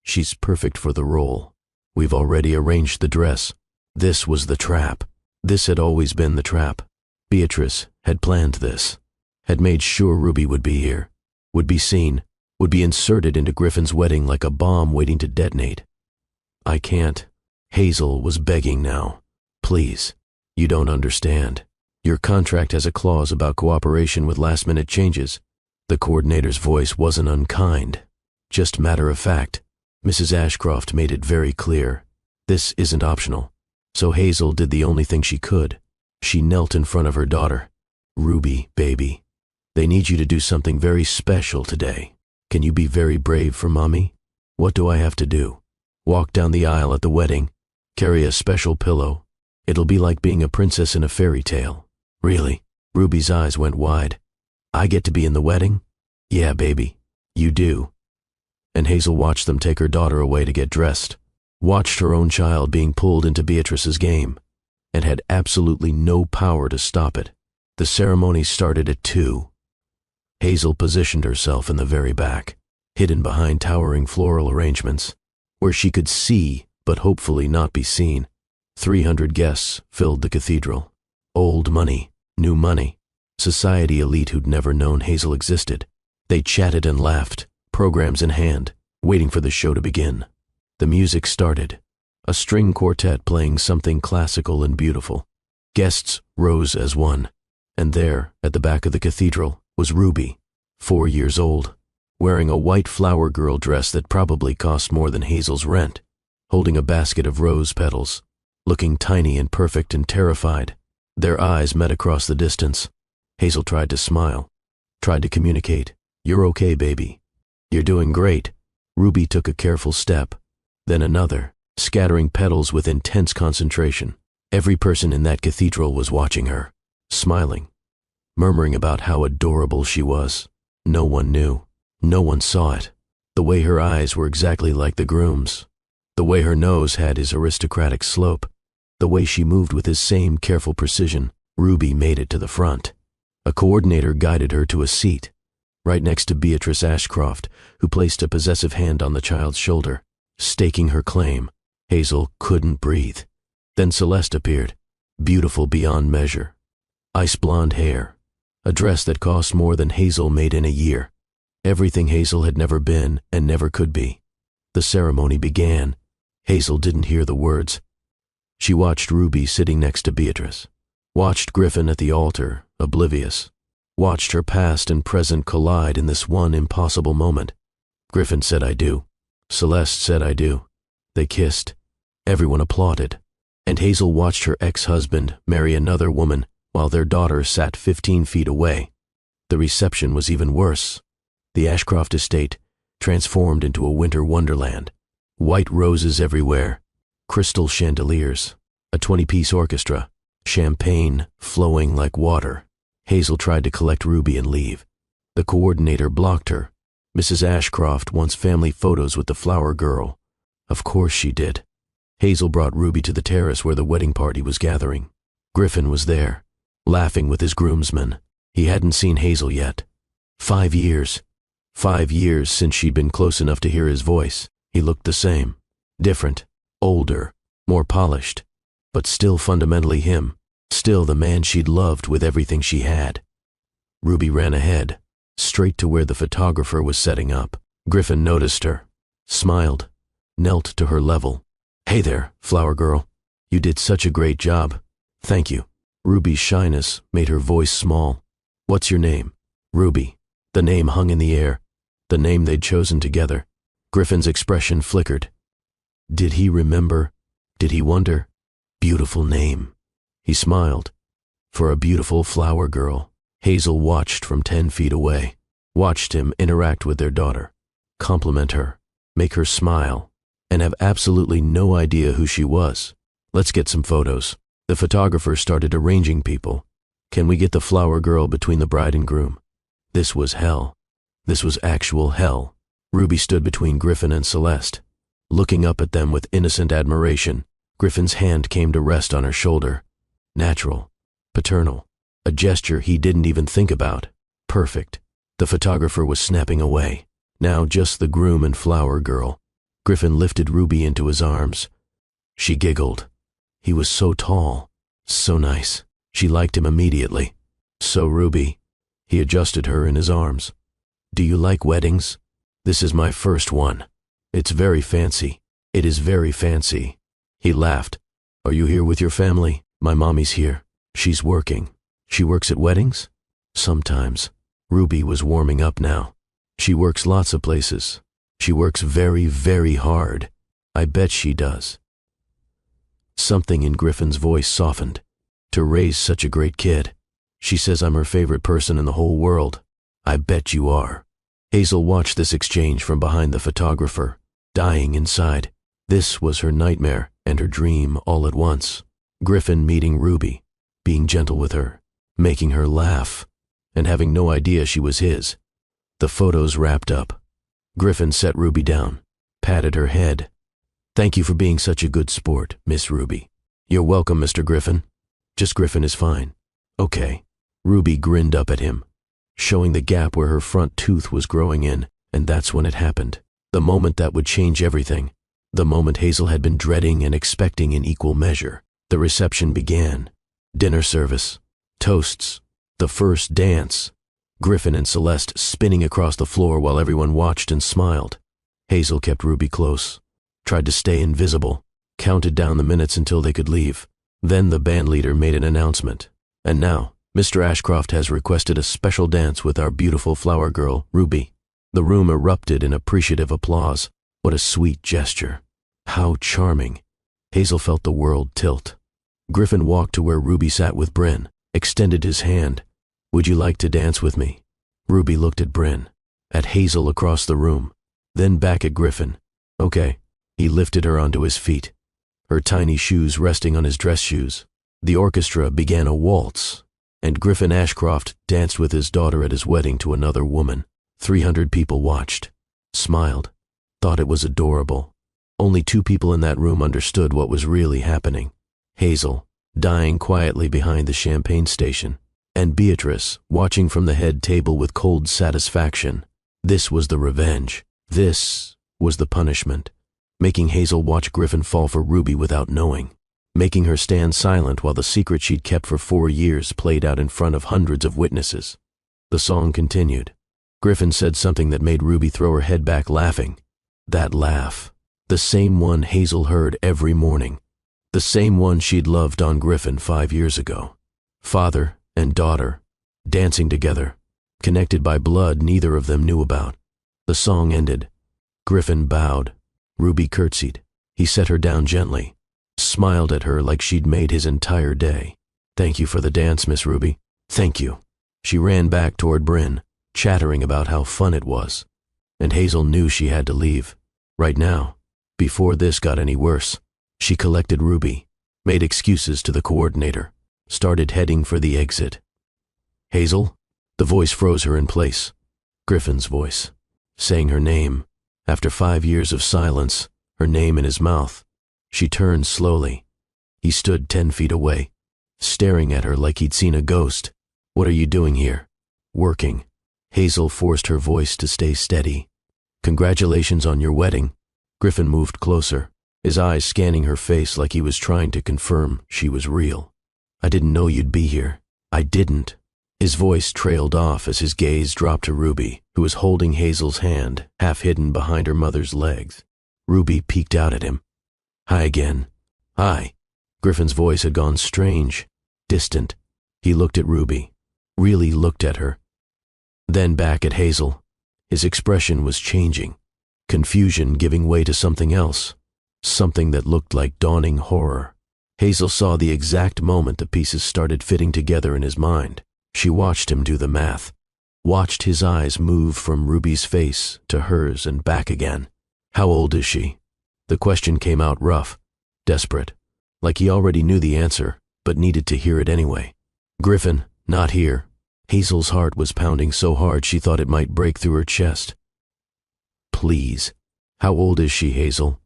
Speaker 1: "She's perfect for the role. We've already arranged the dress." This was the trap. This had always been the trap. Beatrice had planned this, had made sure Ruby would be here, would be seen, would be inserted into Griffin's wedding like a bomb waiting to detonate. I can't. Hazel was begging now. Please, you don't understand. Your contract has a clause about cooperation with last-minute changes. The coordinator's voice wasn't unkind, just matter of fact. Mrs. Ashcroft made it very clear. This isn't optional. So Hazel did the only thing she could. She knelt in front of her daughter. Ruby, baby, they need you to do something very special today. Can you be very brave for Mommy? What do I have to do? Walk down the aisle at the wedding? Carry a special pillow? It'll be like being a princess in a fairy tale. Really? Ruby's eyes went wide. I get to be in the wedding? Yeah, baby, you do. And Hazel watched them take her daughter away to get dressed, watched her own child being pulled into Beatrice's game, and had absolutely no power to stop it. The ceremony started at 2. Hazel positioned herself in the very back, hidden behind towering floral arrangements, where she could see but hopefully not be seen. 300 guests filled the cathedral. Old money, new money, society elite who'd never known Hazel existed. They chatted and laughed, programs in hand, waiting for the show to begin. The music started, a string quartet playing something classical and beautiful. Guests rose as one, and there, at the back of the cathedral, was Ruby, 4 years old, wearing a white flower girl dress that probably cost more than Hazel's rent, holding a basket of rose petals, looking tiny and perfect and terrified. Their eyes met across the distance. Hazel tried to smile, tried to communicate. You're okay, baby. You're doing great. Ruby took a careful step, then another, scattering petals with intense concentration. Every person in that cathedral was watching her, smiling, murmuring about how adorable she was. No one knew. No one saw it. The way her eyes were exactly like the groom's. The way her nose had his aristocratic slope. The way she moved with his same careful precision. Ruby made it to the front. A coordinator guided her to a seat, right next to Beatrice Ashcroft, who placed a possessive hand on the child's shoulder, staking her claim. Hazel couldn't breathe. Then Celeste appeared, beautiful beyond measure. Ice blonde hair, a dress that cost more than Hazel made in a year. Everything Hazel had never been and never could be. The ceremony began. Hazel didn't hear the words. She watched Ruby sitting next to Beatrice, watched Griffin at the altar, oblivious, watched her past and present collide in this one impossible moment. Griffin said, "I do." Celeste said, "I do." They kissed. Everyone applauded. And Hazel watched her ex-husband marry another woman while their daughter sat 15 feet away. The reception was even worse. The Ashcroft estate transformed into a winter wonderland. White roses everywhere, crystal chandeliers, a 20-piece orchestra, champagne flowing like water. Hazel tried to collect Ruby and leave. The coordinator blocked her. Mrs. Ashcroft wants family photos with the flower girl. Of course she did. Hazel brought Ruby to the terrace where the wedding party was gathering. Griffin was there, laughing with his groomsmen. He hadn't seen Hazel yet. 5 years. 5 years since she'd been close enough to hear his voice. He looked the same. Different. Older. More polished. But still fundamentally him. Still the man she'd loved with everything she had. Ruby ran ahead, straight to where the photographer was setting up. Griffin noticed her, smiled, knelt to her level. "Hey there, flower girl. You did such a great job. Thank you." Ruby's shyness made her voice small. "What's your name?" Ruby. The name hung in the air, the name they'd chosen together. Griffin's expression flickered. Did he remember? Did he wonder? Beautiful name. He smiled. For a beautiful flower girl. Hazel watched from 10 feet away, watched him interact with their daughter, compliment her, make her smile, and have absolutely no idea who she was. "Let's get some photos." The photographer started arranging people. "Can we get the flower girl between the bride and groom?" This was hell. This was actual hell. Ruby stood between Griffin and Celeste, looking up at them with innocent admiration. Griffin's hand came to rest on her shoulder. Natural. Paternal. A gesture he didn't even think about. Perfect. The photographer was snapping away. Now just the groom and flower girl. Griffin lifted Ruby into his arms. She giggled. He was so tall, so nice. She liked him immediately. "So, Ruby," he adjusted her in his arms. "Do you like weddings? This is my first one. It's very fancy. It is very fancy." He laughed. "Are you here with your family?" "My mommy's here. She's working." "She works at weddings?" "Sometimes." Ruby was warming up now. "She works lots of places. She works very, very hard. I bet she does." Something in Griffin's voice softened. "To raise such a great kid. She says I'm her favorite person in the whole world. I bet you are." Hazel watched this exchange from behind the photographer, dying inside. This was her nightmare and her dream all at once. Griffin meeting Ruby, being gentle with her, making her laugh, and having no idea she was his. The photos wrapped up. Griffin set Ruby down, patted her head. "Thank you for being such a good sport, Miss Ruby." "You're welcome, Mr. Griffin." "Just Griffin is fine." "Okay." Ruby grinned up at him, showing the gap where her front tooth was growing in, and that's when it happened. The moment that would change everything. The moment Hazel had been dreading and expecting in equal measure. The reception began. Dinner service. Toasts. The first dance. Griffin and Celeste spinning across the floor while everyone watched and smiled. Hazel kept Ruby close, tried to stay invisible, counted down the minutes until they could leave. Then the bandleader made an announcement. "And now, Mr. Ashcroft has requested a special dance with our beautiful flower girl, Ruby." The room erupted in appreciative applause. What a sweet gesture. How charming. Hazel felt the world tilt. Griffin walked to where Ruby sat with Bryn, extended his hand. "Would you like to dance with me?" Ruby looked at Bryn, at Hazel across the room, then back at Griffin. "Okay." He lifted her onto his feet, her tiny shoes resting on his dress shoes. The orchestra began a waltz, and Griffin Ashcroft danced with his daughter at his wedding to another woman. 300 people watched, smiled, thought it was adorable. Only 2 people in that room understood what was really happening. Hazel, dying quietly behind the champagne station, and Beatrice, watching from the head table with cold satisfaction. This was the revenge. This was the punishment. Making Hazel watch Griffin fall for Ruby without knowing. Making her stand silent while the secret she'd kept for 4 years played out in front of hundreds of witnesses. The song continued. Griffin said something that made Ruby throw her head back laughing. That laugh. The same one Hazel heard every morning. The same one she'd loved on Griffin 5 years ago. Father and daughter, dancing together, connected by blood neither of them knew about. The song ended. Griffin bowed. Ruby curtsied. He set her down gently, smiled at her like she'd made his entire day. "Thank you for the dance, Miss Ruby. Thank you." She ran back toward Bryn, chattering about how fun it was. And Hazel knew she had to leave. Right now, before this got any worse. She collected Ruby, made excuses to the coordinator, started heading for the exit. "Hazel?" The voice froze her in place. Griffin's voice, saying her name. After 5 years of silence, her name in his mouth. She turned slowly. He stood 10 feet away, staring at her like he'd seen a ghost. "What are you doing here?" "Working." Hazel forced her voice to stay steady. "Congratulations on your wedding." Griffin moved closer, his eyes scanning her face like he was trying to confirm she was real. "I didn't know you'd be here. I didn't." His voice trailed off as his gaze dropped to Ruby, who was holding Hazel's hand, half hidden behind her mother's legs. Ruby peeked out at him. Hi again. Hi. Griffin's voice had gone strange, distant. He looked at Ruby, really looked at her. Then back at Hazel. His expression was changing, confusion giving way to something else, something that looked like dawning horror. Hazel saw the exact moment the pieces started fitting together in his mind. She watched him do the math, watched his eyes move from Ruby's face to hers and back again. How old is she? The question came out rough, desperate, like he already knew the answer, but needed to hear it anyway. Griffin, not here. Hazel's heart was pounding so hard she thought it might break through her chest. Please. How old is she, Hazel?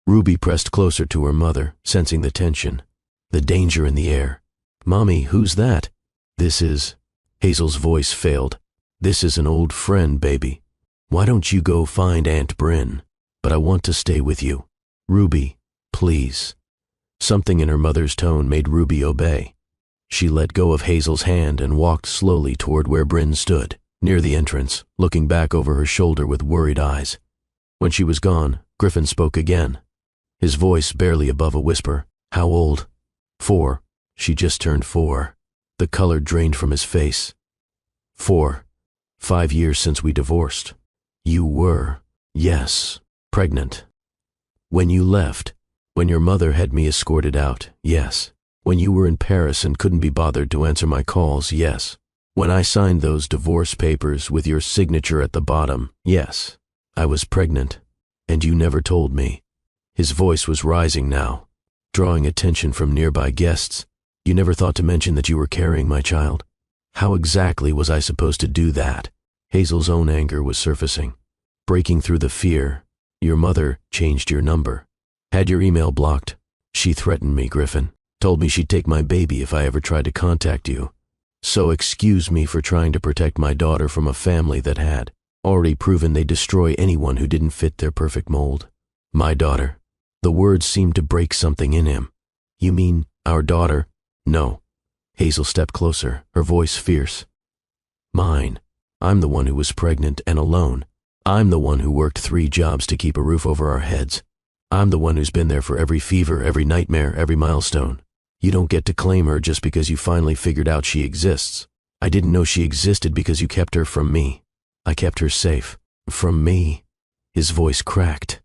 Speaker 1: Ruby pressed closer to her mother, sensing the tension, the danger in the air. Mommy, who's that? This is... Hazel's voice failed. This is an old friend, baby. Why don't you go find Aunt Bryn? But I want to stay with you. Ruby, please. Something in her mother's tone made Ruby obey. She let go of Hazel's hand and walked slowly toward where Bryn stood, near the entrance, looking back over her shoulder with worried eyes. When she was gone, Griffin spoke again, his voice barely above a whisper. How old? 4. She just turned 4. The color drained from his face. 4. 5 years since we divorced. You were, yes, pregnant. When you left, when your mother had me escorted out, yes. When you were in Paris and couldn't be bothered to answer my calls, yes. When I signed those divorce papers with your signature at the bottom, yes. I was pregnant, and you never told me. His voice was rising now, drawing attention from nearby guests. You never thought to mention that you were carrying my child? How exactly was I supposed to do that? Hazel's own anger was surfacing, breaking through the fear. Your mother changed your number, had your email blocked. She threatened me, Griffin, told me she'd take my baby if I ever tried to contact you. So excuse me for trying to protect my daughter from a family that had already proven they'd destroy anyone who didn't fit their perfect mold. My daughter. The words seemed to break something in him. You mean our daughter? No. Hazel stepped closer, her voice fierce. Mine. I'm the one who was pregnant and alone. I'm the one who worked 3 jobs to keep a roof over our heads. I'm the one who's been there for every fever, every nightmare, every milestone. You don't get to claim her just because you finally figured out she exists. I didn't know she existed because you kept her from me. I kept her safe. From me. His voice cracked.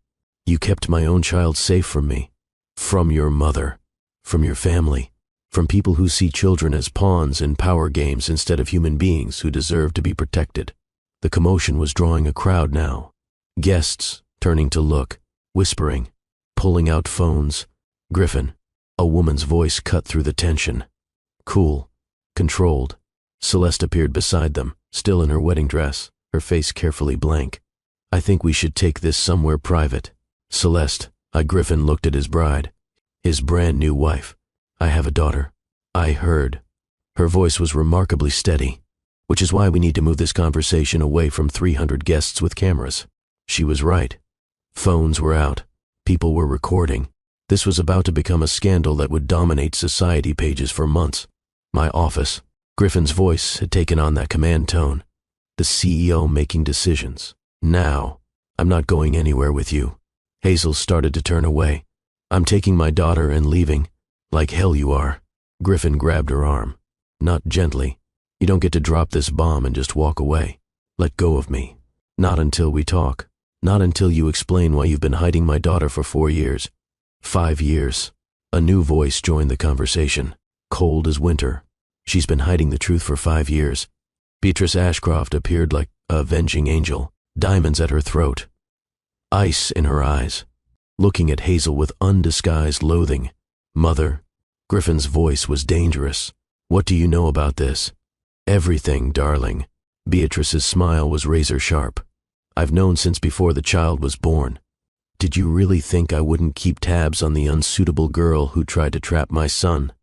Speaker 1: You kept my own child safe from me. From your mother. From your family. From people who see children as pawns in power games instead of human beings who deserve to be protected. The commotion was drawing a crowd now. Guests turning to look, whispering, pulling out phones. Griffin. A woman's voice cut through the tension. Cool. Controlled. Celeste appeared beside them, still in her wedding dress, her face carefully blank. I think we should take this somewhere private. Celeste. Griffin looked at his bride. His brand new wife. I have a daughter. I heard. Her voice was remarkably steady, which is why we need to move this conversation away from 300 guests with cameras. She was right. Phones were out. People were recording. This was about to become a scandal that would dominate society pages for months. My office. Griffin's voice had taken on that command tone. The CEO making decisions. Now. I'm not going anywhere with you. Hazel started to turn away. I'm taking my daughter and leaving. Like hell you are. Griffin grabbed her arm. Not gently. You don't get to drop this bomb and just walk away. Let go of me. Not until we talk. Not until you explain why you've been hiding my daughter for 4 years. 5 years. A new voice joined the conversation. Cold as winter. She's been hiding the truth for 5 years. Beatrice Ashcroft appeared like a avenging angel, diamonds at her throat, ice in her eyes, looking at Hazel with undisguised loathing. Mother. Griffin's voice was dangerous. What do you know about this? Everything, darling. Beatrice's smile was razor sharp. I've known since before the child was born. Did you really think I wouldn't keep tabs on the unsuitable girl who tried to trap my son?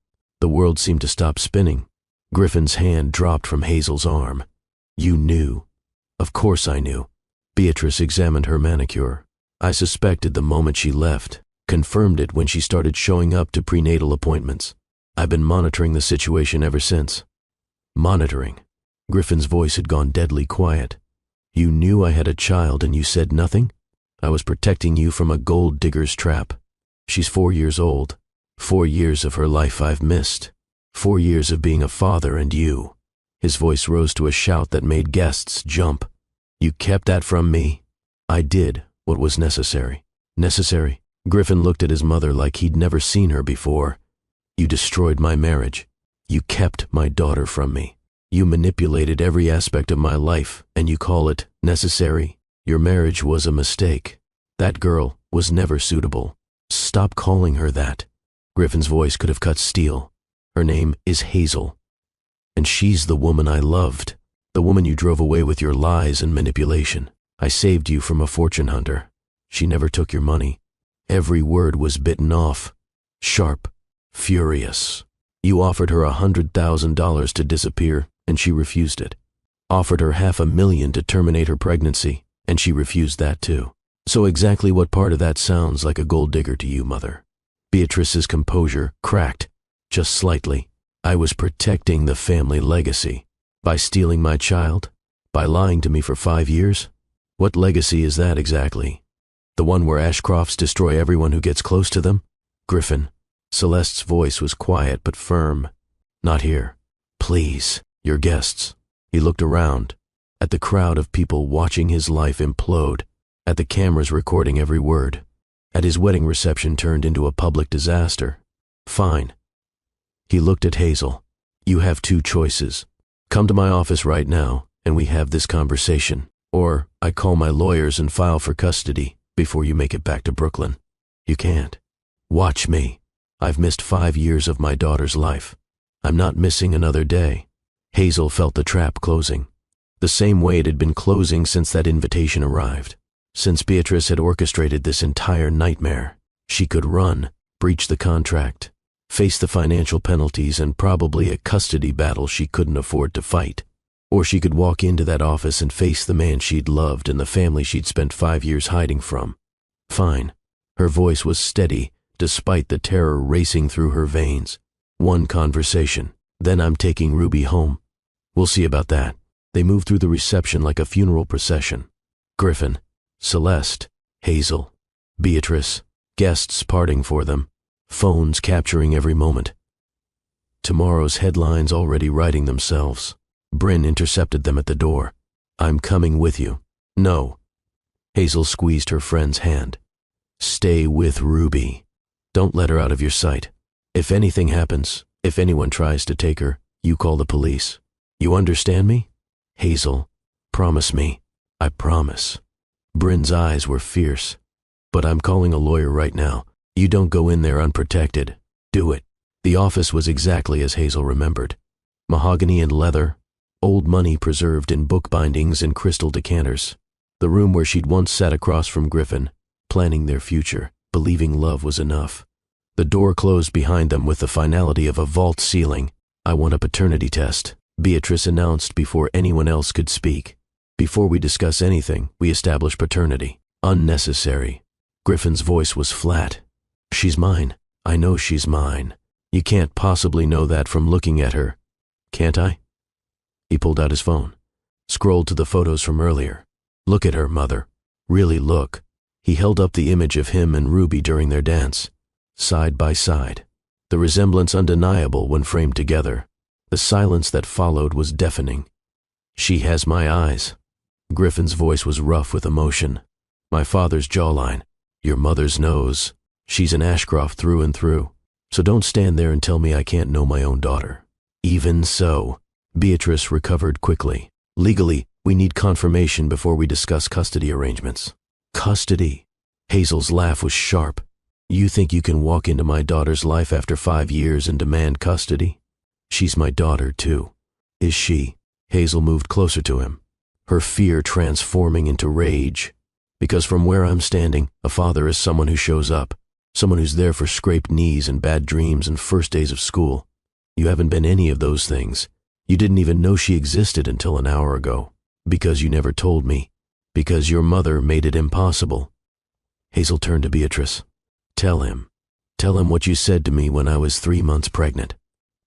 Speaker 1: The world seemed to stop spinning. Griffin's hand dropped from Hazel's arm. You knew. Of course I knew. Beatrice examined her manicure. I suspected the moment she left, confirmed it when she started showing up to prenatal appointments. I've been monitoring the situation ever since. Monitoring. Griffin's voice had gone deadly quiet. You knew I had a child and you said nothing? I was protecting you from a gold digger's trap. She's 4 years old. 4 years of her life I've missed. 4 years of being a father and you." His voice rose to a shout that made guests jump. "You kept that from me?" "I did what was necessary." "Necessary?" Griffin looked at his mother like he'd never seen her before. "You destroyed my marriage. You kept my daughter from me. You manipulated every aspect of my life, and you call it necessary? Your marriage was a mistake. That girl was never suitable. Stop calling her that." Griffin's voice could have cut steel. "Her name is Hazel. And she's the woman I loved. The woman you drove away with your lies and manipulation. I saved you from a fortune hunter. She never took your money. Every word was bitten off. Sharp. Furious. You offered her $100,000 to disappear, and she refused it. Offered her $500,000 to terminate her pregnancy, and she refused that too. So exactly what part of that sounds like a gold digger to you, Mother?" Beatrice's composure cracked, just slightly. "I was protecting the family legacy. By stealing my child? By lying to me for 5 years? What legacy is that exactly? The one where Ashcrofts destroy everyone who gets close to them?" "Griffin." Celeste's voice was quiet but firm. "Not here. Please, your guests." He looked around, at the crowd of people watching his life implode, at the cameras recording every word, at his wedding reception turned into a public disaster. "Fine." He looked at Hazel. "You have 2 choices. Come to my office right now, and we have this conversation. Or I call my lawyers and file for custody before you make it back to Brooklyn. You can't. Watch me. I've missed 5 years of my daughter's life. I'm not missing another day." Hazel felt the trap closing, the same way it had been closing since that invitation arrived. Since Beatrice had orchestrated this entire nightmare, she could run, breach the contract, face the financial penalties and probably a custody battle she couldn't afford to fight. Or she could walk into that office and face the man she'd loved and the family she'd spent 5 years hiding from. Fine. Her voice was steady, despite the terror racing through her veins. "One conversation. Then I'm taking Ruby home. We'll see about that." They moved through the reception like a funeral procession. Griffin, Celeste, Hazel, Beatrice, guests parting for them, phones capturing every moment. Tomorrow's headlines already writing themselves. Bryn intercepted them at the door. "I'm coming with you." "No." Hazel squeezed her friend's hand. "Stay with Ruby. Don't let her out of your sight. If anything happens, if anyone tries to take her, you call the police. You understand me? Hazel, promise me." "I promise." Bryn's eyes were fierce. "But I'm calling a lawyer right now. You don't go in there unprotected. Do it." The office was exactly as Hazel remembered. Mahogany and leather, old money preserved in book bindings and crystal decanters. The room where she'd once sat across from Griffin, planning their future, believing love was enough. The door closed behind them with the finality of a vault ceiling. "I want a paternity test," Beatrice announced before anyone else could speak. "Before we discuss anything, we establish paternity." "Unnecessary." Griffin's voice was flat. "She's mine. I know she's mine. You can't possibly know that from looking at her. Can't I?" He pulled out his phone, scrolled to the photos from earlier. "Look at her, Mother. Really look." He held up the image of him and Ruby during their dance, side by side. The resemblance undeniable when framed together. The silence that followed was deafening. "She has my eyes." Griffin's voice was rough with emotion. "My father's jawline. Your mother's nose. She's an Ashcroft through and through. So don't stand there and tell me I can't know my own daughter." "Even so." Beatrice recovered quickly. "Legally, we need confirmation before we discuss custody arrangements." "Custody?" Hazel's laugh was sharp. "You think you can walk into my daughter's life after 5 years and demand custody? She's my daughter, too." "Is she?" Hazel moved closer to him, her fear transforming into rage. "Because from where I'm standing, a father is someone who shows up, someone who's there for scraped knees and bad dreams and first days of school. You haven't been any of those things. You didn't even know she existed until an hour ago. Because you never told me. Because your mother made it impossible." Hazel turned to Beatrice. Tell him what you said to me when I was 3 months pregnant."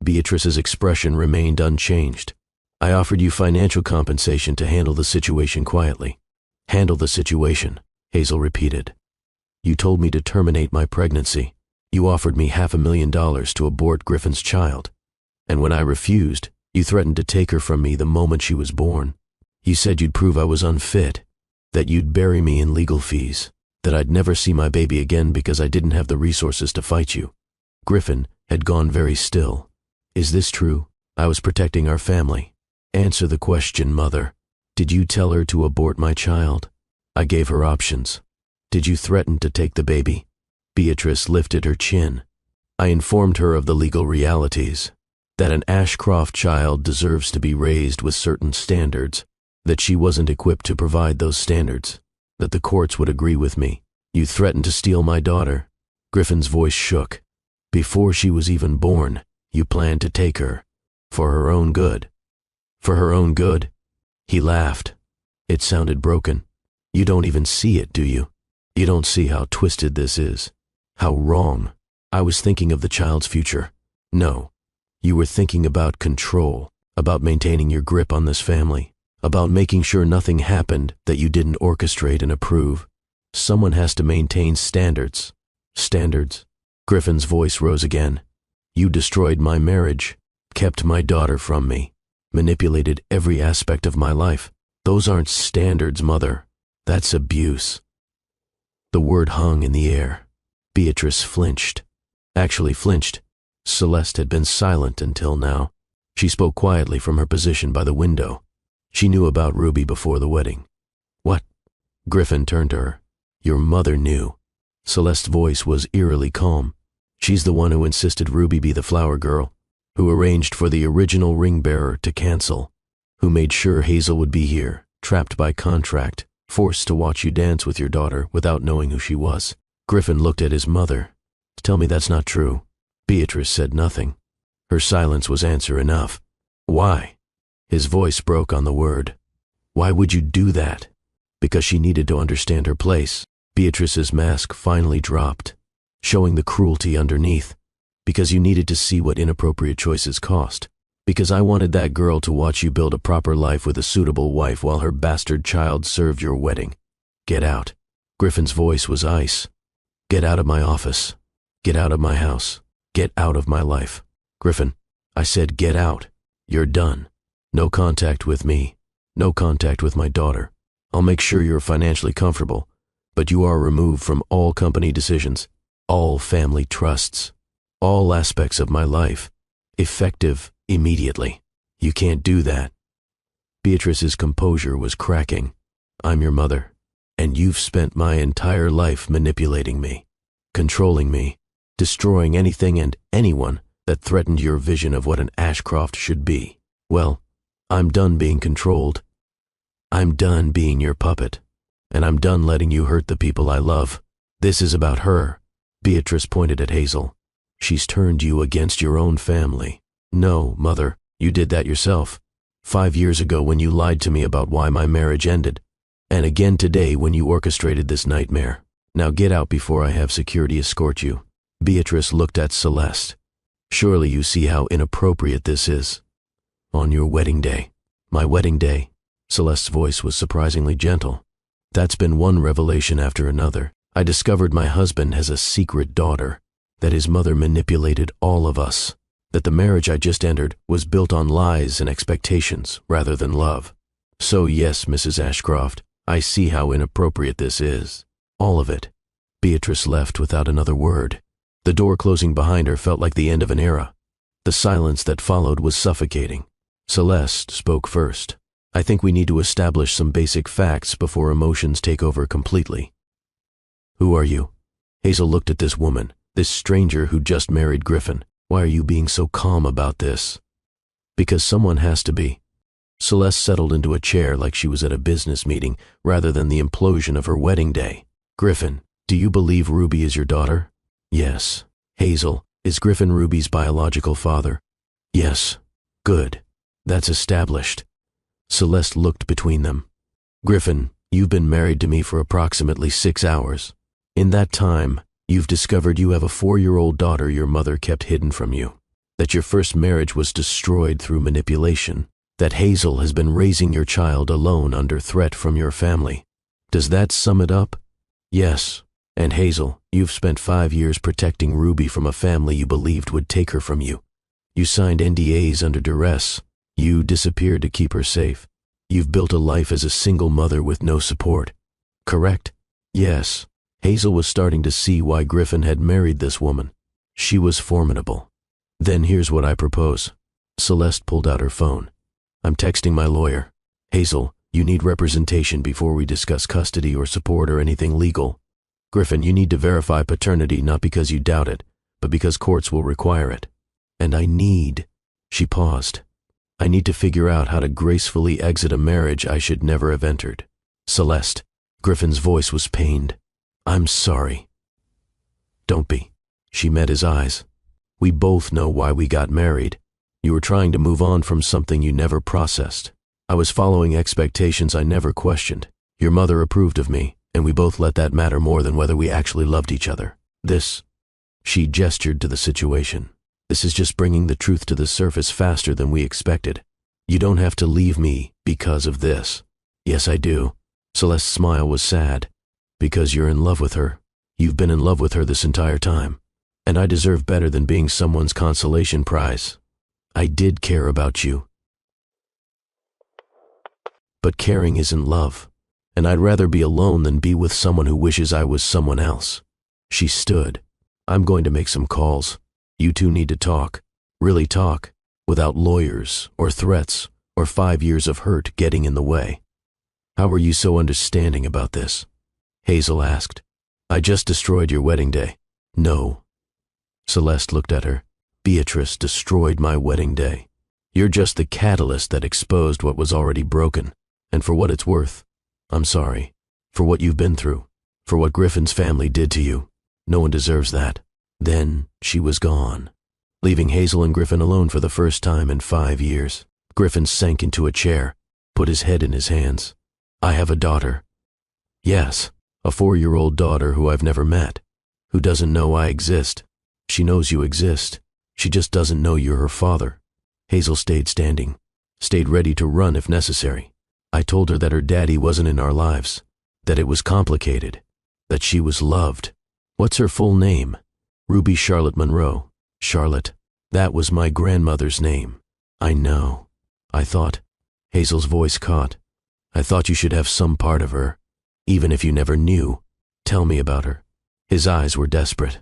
Speaker 1: Beatrice's expression remained unchanged. "I offered you financial compensation to handle the situation quietly. Handle the situation. Hazel repeated. You told me to terminate my pregnancy. You offered me $500,000 to abort Griffin's child. And when I refused, you threatened to take her from me the moment she was born. You said you'd prove I was unfit, that you'd bury me in legal fees, that I'd never see my baby again because I didn't have the resources to fight you. Griffin had gone very still. Is this true? I was protecting our family. Answer the question, Mother. Did you tell her to abort my child? I gave her options. Did you threaten to take the baby? Beatrice lifted her chin. I informed her of the legal realities, that an Ashcroft child deserves to be raised with certain standards, that she wasn't equipped to provide those standards, that the courts would agree with me. You threatened to steal my daughter. Griffin's voice shook. Before she was even born, you planned to take her. For her own good. For her own good? He laughed. It sounded broken. You don't even see it, do you? You don't see how twisted this is. How wrong. I was thinking of the child's future. No. You were thinking about control, about maintaining your grip on this family, about making sure nothing happened that you didn't orchestrate and approve. Someone has to maintain standards. Standards? Griffin's voice rose again. You destroyed my marriage, kept my daughter from me, manipulated every aspect of my life. Those aren't standards, Mother. That's abuse. The word hung in the air. Beatrice flinched. Actually flinched. Celeste had been silent until now. She spoke quietly from her position by the window. She knew about Ruby before the wedding. What? Griffin turned to her. Your mother knew. Celeste's voice was eerily calm. She's the one who insisted Ruby be the flower girl, who arranged for the original ring bearer to cancel, who made sure Hazel would be here, trapped by contract, forced to watch you dance with your daughter without knowing who she was. Griffin looked at his mother. Tell me that's not true. Beatrice said nothing. Her silence was answer enough. Why? His voice broke on the word. Why would you do that? Because she needed to understand her place. Beatrice's mask finally dropped, showing the cruelty underneath. Because you needed to see what inappropriate choices cost. Because I wanted that girl to watch you build a proper life with a suitable wife while her bastard child served your wedding. Get out. Griffin's voice was ice. Get out of my office. Get out of my house. Get out of my life. Griffin, I said get out. You're done. No contact with me. No contact with my daughter. I'll make sure you're financially comfortable, but you are removed from all company decisions, all family trusts, all aspects of my life, effective immediately. You can't do that. Beatrice's composure was cracking. I'm your mother, and you've spent my entire life manipulating me, controlling me, destroying anything and anyone that threatened your vision of what an Ashcroft should be. Well, I'm done being controlled. I'm done being your puppet, and I'm done letting you hurt the people I love. This is about her. Beatrice pointed at Hazel. She's turned you against your own family. No, Mother, you did that yourself. 5 years ago when you lied to me about why my marriage ended, and again today when you orchestrated this nightmare. Now get out before I have security escort you. Beatrice looked at Celeste. Surely you see how inappropriate this is. On your wedding day. My wedding day. Celeste's voice was surprisingly gentle. That's been one revelation after another. I discovered my husband has a secret daughter, that his mother manipulated all of us, that the marriage I just entered was built on lies and expectations rather than love. So yes, Mrs. Ashcroft, I see how inappropriate this is. All of it. Beatrice left without another word. The door closing behind her felt like the end of an era. The silence that followed was suffocating. Celeste spoke first. I think we need to establish some basic facts before emotions take over completely. Who are you? Hazel looked at this woman, this stranger who just married Griffin. Why are you being so calm about this? Because someone has to be. Celeste settled into a chair like she was at a business meeting rather than the implosion of her wedding day. Griffin, do you believe Ruby is your daughter? Yes. Hazel, is Griffin Ruby's biological father? Yes. Good. That's established. Celeste looked between them. Griffin, you've been married to me for approximately 6 hours. In that time, you've discovered you have a 4-year-old daughter your mother kept hidden from you, that your first marriage was destroyed through manipulation, that Hazel has been raising your child alone under threat from your family. Does that sum it up? Yes. And Hazel, you've spent 5 years protecting Ruby from a family you believed would take her from you. You signed NDAs under duress. You disappeared to keep her safe. You've built a life as a single mother with no support. Correct? Yes. Hazel was starting to see why Griffin had married this woman. She was formidable. Then here's what I propose. Celeste pulled out her phone. I'm texting my lawyer. Hazel, you need representation before we discuss custody or support or anything legal. Griffin, you need to verify paternity not because you doubt it, but because courts will require it. And she paused. I need to figure out how to gracefully exit a marriage I should never have entered. Celeste, Griffin's voice was pained. I'm sorry. Don't be. She met his eyes. We both know why we got married. You were trying to move on from something you never processed. I was following expectations I never questioned. Your mother approved of me, and we both let that matter more than whether we actually loved each other. She gestured to the situation. This is just bringing the truth to the surface faster than we expected. You don't have to leave me because of this. Yes, I do. Celeste's smile was sad. Because you're in love with her. You've been in love with her this entire time. And I deserve better than being someone's consolation prize. I did care about you. But caring isn't love. And I'd rather be alone than be with someone who wishes I was someone else. She stood. I'm going to make some calls. You two need to talk. Really talk. Without lawyers or threats or 5 years of hurt getting in the way. How are you so understanding about this? Hazel asked. I just destroyed your wedding day. No. Celeste looked at her. Beatrice destroyed my wedding day. You're just the catalyst that exposed what was already broken. And for what it's worth, I'm sorry. For what you've been through. For what Griffin's family did to you. No one deserves that. Then she was gone, leaving Hazel and Griffin alone for the first time in 5 years. Griffin sank into a chair, put his head in his hands. I have a daughter. Yes, a 4-year-old daughter who I've never met, who doesn't know I exist. She knows you exist. She just doesn't know you're her father. Hazel stayed standing, stayed ready to run if necessary. I told her that her daddy wasn't in our lives, that it was complicated, that she was loved. What's her full name? Ruby Charlotte Monroe. Charlotte. That was my grandmother's name. I know. I thought. Hazel's voice caught. I thought you should have some part of her, even if you never knew. Tell me about her. His eyes were desperate.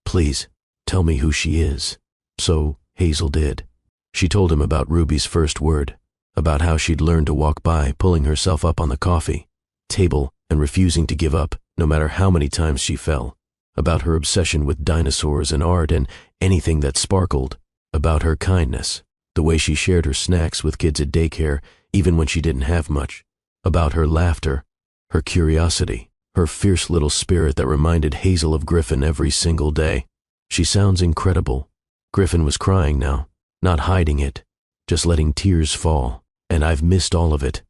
Speaker 1: Please, tell me who she is. So Hazel did. She told him about Ruby's first word, about how she'd learned to walk by, pulling herself up on the coffee table and refusing to give up, no matter how many times she fell. About her obsession with dinosaurs and art and anything that sparkled. About her kindness, the way she shared her snacks with kids at daycare, even when she didn't have much. About her laughter, her curiosity, her fierce little spirit that reminded Hazel of Griffin every single day. She sounds incredible. Griffin was crying now, not hiding it, just letting tears fall, and I've missed all of it.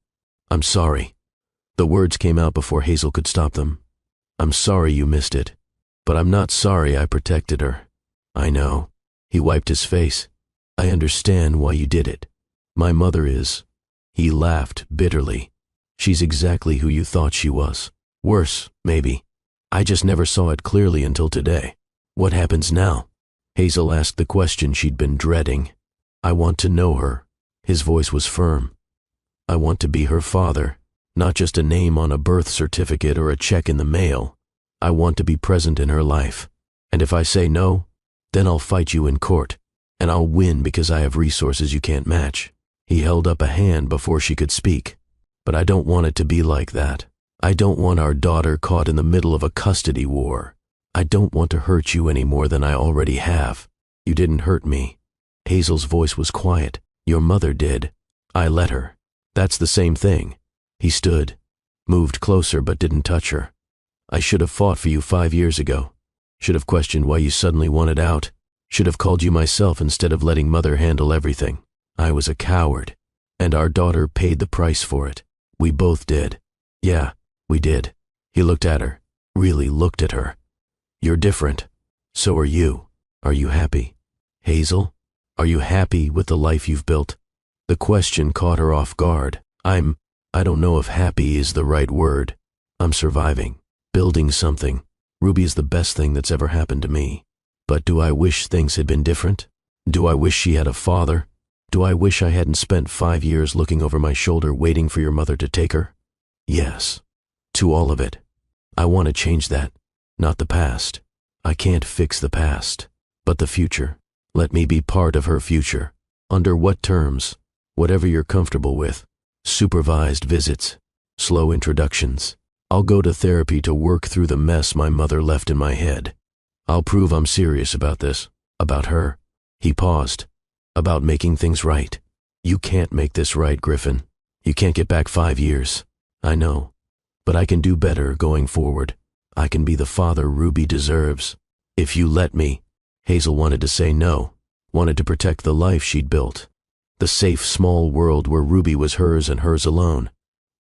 Speaker 1: I'm sorry. The words came out before Hazel could stop them. I'm sorry you missed it. But I'm not sorry I protected her. I know. He wiped his face. I understand why you did it. My mother is. He laughed bitterly. She's exactly who you thought she was. Worse, maybe. I just never saw it clearly until today. What happens now? Hazel asked the question she'd been dreading. I want to know her. His voice was firm. I want to be her father, not just a name on a birth certificate or a check in the mail. I want to be present in her life. And if I say no, then I'll fight you in court, and I'll win because I have resources you can't match. He held up a hand before she could speak. But I don't want it to be like that. I don't want our daughter caught in the middle of a custody war. I don't want to hurt you any more than I already have. You didn't hurt me. Hazel's voice was quiet. Your mother did. I let her. That's the same thing. He stood, moved closer but didn't touch her. I should have fought for you 5 years ago. Should have questioned why you suddenly wanted out. Should have called you myself instead of letting Mother handle everything. I was a coward, and our daughter paid the price for it. We both did. Yeah, we did. He looked at her, really looked at her. You're different. So are you. Are you happy? Hazel, are you happy with the life you've built? The question caught her off guard. I don't know if happy is the right word. I'm surviving. building something. Ruby is the best thing that's ever happened to me. But do I wish things had been different? Do I wish she had a father? Do I wish I hadn't spent 5 years looking over my shoulder waiting for your mother to take her? Yes. To all of it. I want to change that. Not the past. I can't fix the past. But the future. Let me be part of her future. Under what terms? Whatever you're comfortable with. Supervised visits. Slow introductions. I'll go to therapy to work through the mess my mother left in my head. I'll prove I'm serious about this. About her. He paused. About making things right. You can't make this right, Griffin. You can't get back 5 years. I know. But I can do better going forward. I can be the father Ruby deserves. If you let me. Hazel wanted to say no. Wanted to protect the life she'd built. The safe, small world where Ruby was hers and hers alone.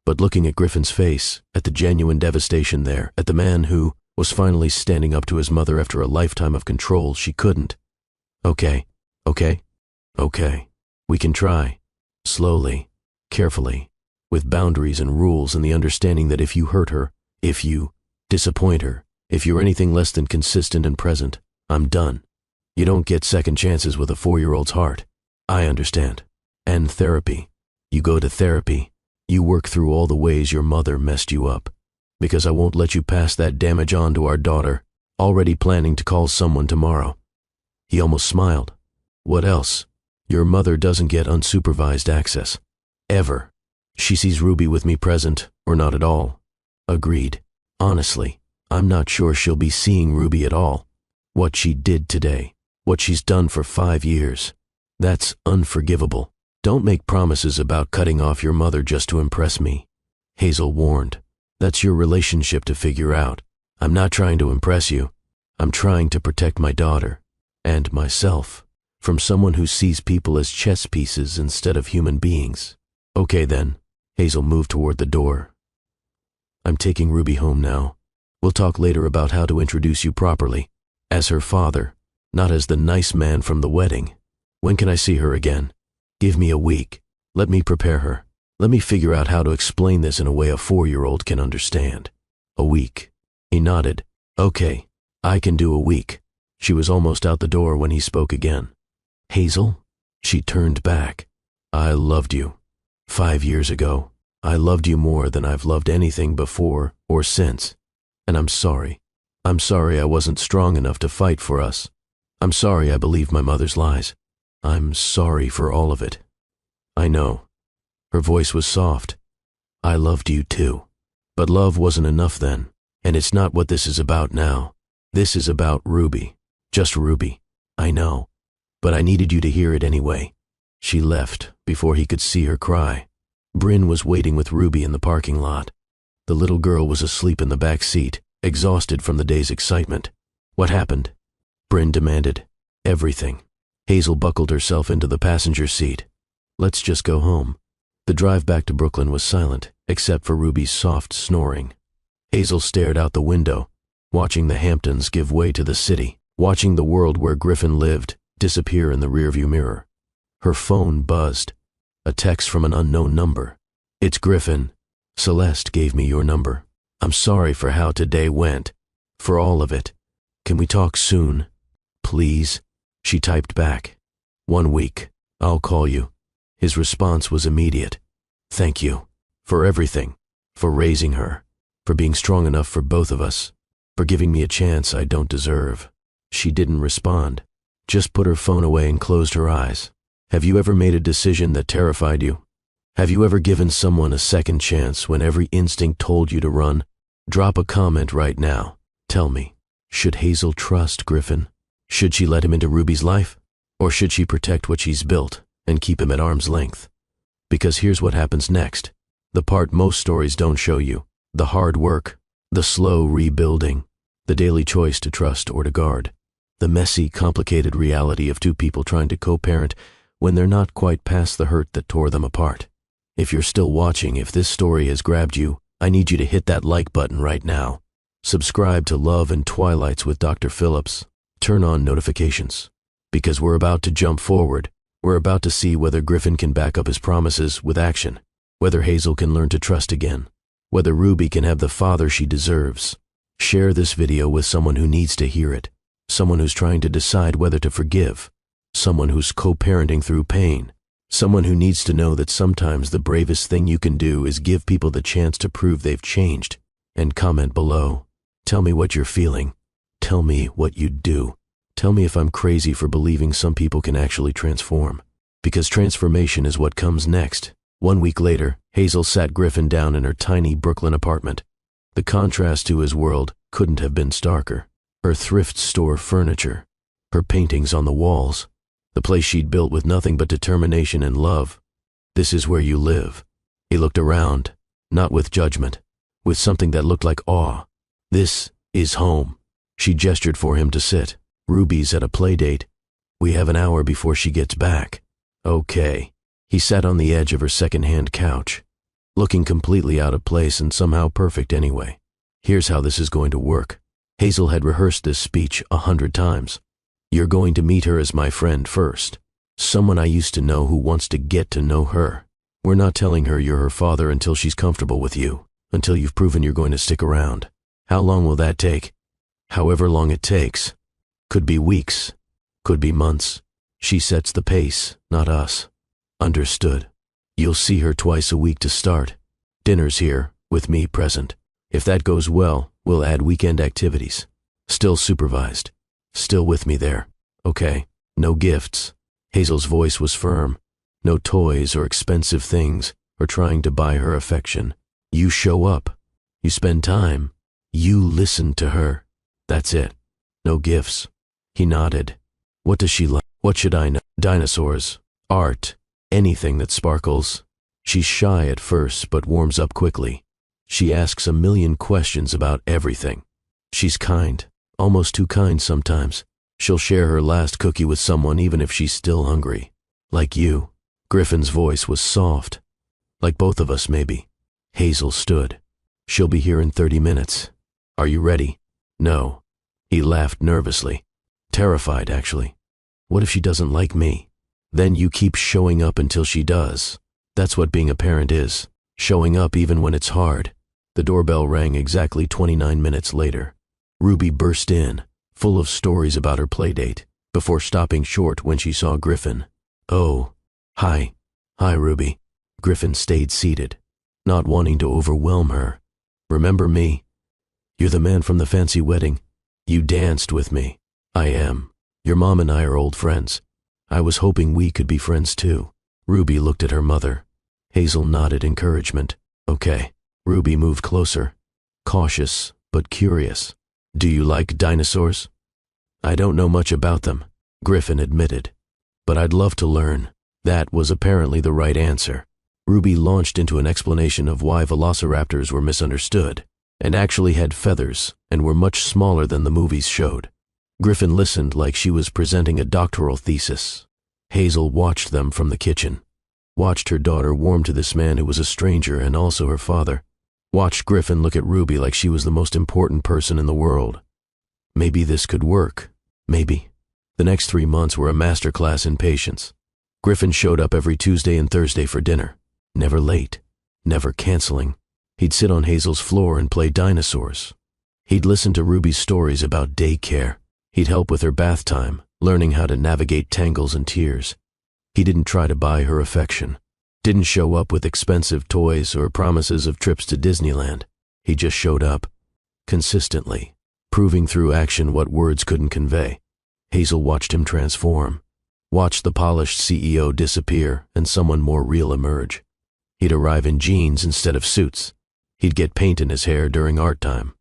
Speaker 1: But looking at Griffin's face, at the genuine devastation there, at the man who was finally standing up to his mother after a lifetime of control, she couldn't. Okay. We can try. Slowly, carefully, with boundaries and rules and the understanding that if you hurt her, if you disappoint her, if you're anything less than consistent and present, I'm done. You don't get second chances with a 4-year-old's heart. I understand. And therapy. You go to therapy. You work through all the ways your mother messed you up. Because I won't let you pass that damage on to our daughter, already planning to call someone tomorrow. He almost smiled. What else? Your mother doesn't get unsupervised access. Ever. She sees Ruby with me present, or not at all. Agreed. Honestly, I'm not sure she'll be seeing Ruby at all. What she did today, what she's done for 5 years, that's unforgivable. Don't make promises about cutting off your mother just to impress me. Hazel warned. That's your relationship to figure out. I'm not trying to impress you. I'm trying to protect my daughter, and myself, from someone who sees people as chess pieces instead of human beings. Okay then. Hazel moved toward the door. I'm taking Ruby home now. We'll talk later about how to introduce you properly. As her father, not as the nice man from the wedding. When can I see her again? Give me a week. Let me prepare her. Let me figure out how to explain this in a way a 4-year-old can understand. A week. He nodded. Okay, I can do a week. She was almost out the door when he spoke again. Hazel? She turned back. I loved you. 5 years ago. I loved you more than I've loved anything before or since. And I'm sorry. I'm sorry I wasn't strong enough to fight for us. I'm sorry I believed my mother's lies. I'm sorry for all of it. I know. Her voice was soft. I loved you too. But love wasn't enough then, and it's not what this is about now. This is about Ruby. Just Ruby. I know. But I needed you to hear it anyway. She left before he could see her cry. Bryn was waiting with Ruby in the parking lot. The little girl was asleep in the back seat, exhausted from the day's excitement. What happened? Bryn demanded. Everything. Hazel buckled herself into the passenger seat. Let's just go home. The drive back to Brooklyn was silent, except for Ruby's soft snoring. Hazel stared out the window, watching the Hamptons give way to the city, watching the world where Griffin lived disappear in the rearview mirror. Her phone buzzed. A text from an unknown number. It's Griffin. Celeste gave me your number. I'm sorry for how today went. For all of it. Can we talk soon? Please? She typed back. 1 week. I'll call you. His response was immediate. Thank you. For everything. For raising her. For being strong enough for both of us. For giving me a chance I don't deserve. She didn't respond. Just put her phone away and closed her eyes. Have you ever made a decision that terrified you? Have you ever given someone a second chance when every instinct told you to run? Drop a comment right now. Tell me, should Hazel trust Griffin? Should she let him into Ruby's life? Or should she protect what she's built and keep him at arm's length? Because here's what happens next. The part most stories don't show you. The hard work, the slow rebuilding, the daily choice to trust or to guard. The messy, complicated reality of two people trying to co-parent when they're not quite past the hurt that tore them apart. If you're still watching, if this story has grabbed you, I need you to hit that like button right now. Subscribe to Love and Twilights with Dr. Phillips. Turn on notifications. Because we're about to jump forward. We're about to see whether Griffin can back up his promises with action. Whether Hazel can learn to trust again. Whether Ruby can have the father she deserves. Share this video with someone who needs to hear it, someone who's trying to decide whether to forgive, someone who's co-parenting through pain, someone who needs to know that sometimes the bravest thing you can do is give people the chance to prove they've changed. And comment below. Tell me what you're feeling. Tell me what you'd do. Tell me if I'm crazy for believing some people can actually transform. Because transformation is what comes next. 1 week later, Hazel sat Griffin down in her tiny Brooklyn apartment. The contrast to his world couldn't have been starker. Her thrift store furniture, her paintings on the walls, the place she'd built with nothing but determination and love. This is where you live. He looked around, not with judgment, with something that looked like awe. This is home. She gestured for him to sit. Ruby's at a play date. We have an hour before she gets back. Okay. He sat on the edge of her second-hand couch, looking completely out of place and somehow perfect anyway. Here's how this is going to work. Hazel had rehearsed this speech 100 times. You're going to meet her as my friend first. Someone I used to know who wants to get to know her. We're not telling her you're her father until she's comfortable with you, until you've proven you're going to stick around. How long will that take? However long it takes. Could be weeks. Could be months. She sets the pace, not us. Understood. You'll see her twice a week to start. Dinner's here, with me present. If that goes well, we'll add weekend activities. Still supervised. Still with me there. Okay. No gifts. Hazel's voice was firm. No toys or expensive things, or trying to buy her affection. You show up. You spend time. You listen to her. That's it. No gifts. He nodded. What does she like? What should I know? Dinosaurs. Art. Anything that sparkles. She's shy at first, but warms up quickly. She asks a million questions about everything. She's kind. Almost too kind sometimes. She'll share her last cookie with someone even if she's still hungry. Like you. Griffin's voice was soft. Like both of us, maybe. Hazel stood. She'll be here in 30 minutes. Are you ready? No. He laughed nervously. Terrified, actually. What if she doesn't like me? Then you keep showing up until she does. That's what being a parent is. Showing up even when it's hard. The doorbell rang exactly 29 minutes later. Ruby burst in, full of stories about her playdate, before stopping short when she saw Griffin. Oh. Hi. Hi, Ruby. Griffin stayed seated, not wanting to overwhelm her. Remember me? You're the man from the fancy wedding. You danced with me. I am. Your mom and I are old friends. I was hoping we could be friends too. Ruby looked at her mother. Hazel nodded encouragement. Okay. Ruby moved closer. Cautious, but curious. Do you like dinosaurs? I don't know much about them, Griffin admitted. But I'd love to learn. That was apparently the right answer. Ruby launched into an explanation of why velociraptors were misunderstood, and actually had feathers and were much smaller than the movies showed. Griffin listened like she was presenting a doctoral thesis. Hazel watched them from the kitchen. Watched her daughter warm to this man who was a stranger and also her father. Watched Griffin look at Ruby like she was the most important person in the world. Maybe this could work. Maybe. The next 3 months were a masterclass in patience. Griffin showed up every Tuesday and Thursday for dinner. Never late. Never canceling. He'd sit on Hazel's floor and play dinosaurs. He'd listen to Ruby's stories about daycare. He'd help with her bath time, learning how to navigate tangles and tears. He didn't try to buy her affection. Didn't show up with expensive toys or promises of trips to Disneyland. He just showed up. Consistently. Proving through action what words couldn't convey. Hazel watched him transform. Watched the polished CEO disappear and someone more real emerge. He'd arrive in jeans instead of suits. He'd get paint in his hair during art time.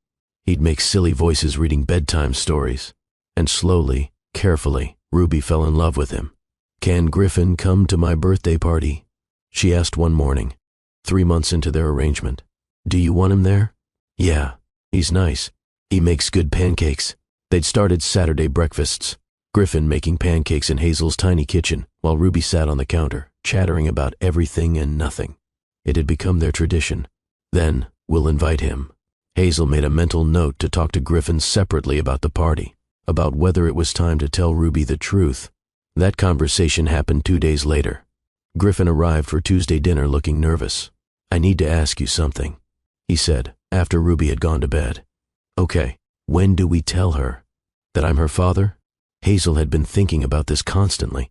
Speaker 1: He'd make silly voices reading bedtime stories. And slowly, carefully, Ruby fell in love with him. Can Griffin come to my birthday party? She asked one morning, 3 months into their arrangement. Do you want him there? Yeah, he's nice. He makes good pancakes. They'd started Saturday breakfasts. Griffin making pancakes in Hazel's tiny kitchen, while Ruby sat on the counter, chattering about everything and nothing. It had become their tradition. Then, we'll invite him. Hazel made a mental note to talk to Griffin separately about the party, about whether it was time to tell Ruby the truth. That conversation happened 2 days later. Griffin arrived for Tuesday dinner looking nervous. I need to ask you something, he said, after Ruby had gone to bed. Okay, when do we tell her? That I'm her father? Hazel had been thinking about this constantly.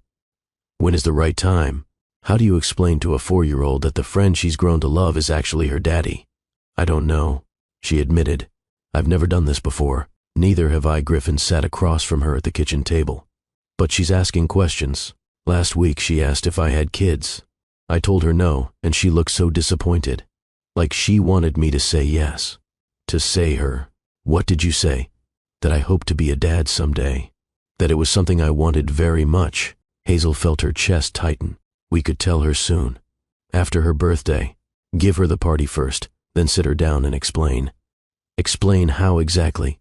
Speaker 1: When is the right time? How do you explain to a 4-year-old that the friend she's grown to love is actually her daddy? I don't know, she admitted. I've never done this before. Neither have I. Griffin sat across from her at the kitchen table. But she's asking questions. Last week she asked if I had kids. I told her no, and she looked so disappointed. Like she wanted me to say yes. To say her. What did you say? That I hope to be a dad someday. That it was something I wanted very much. Hazel felt her chest tighten. We could tell her soon. After her birthday. Give her the party first, then sit her down and explain. Explain how exactly?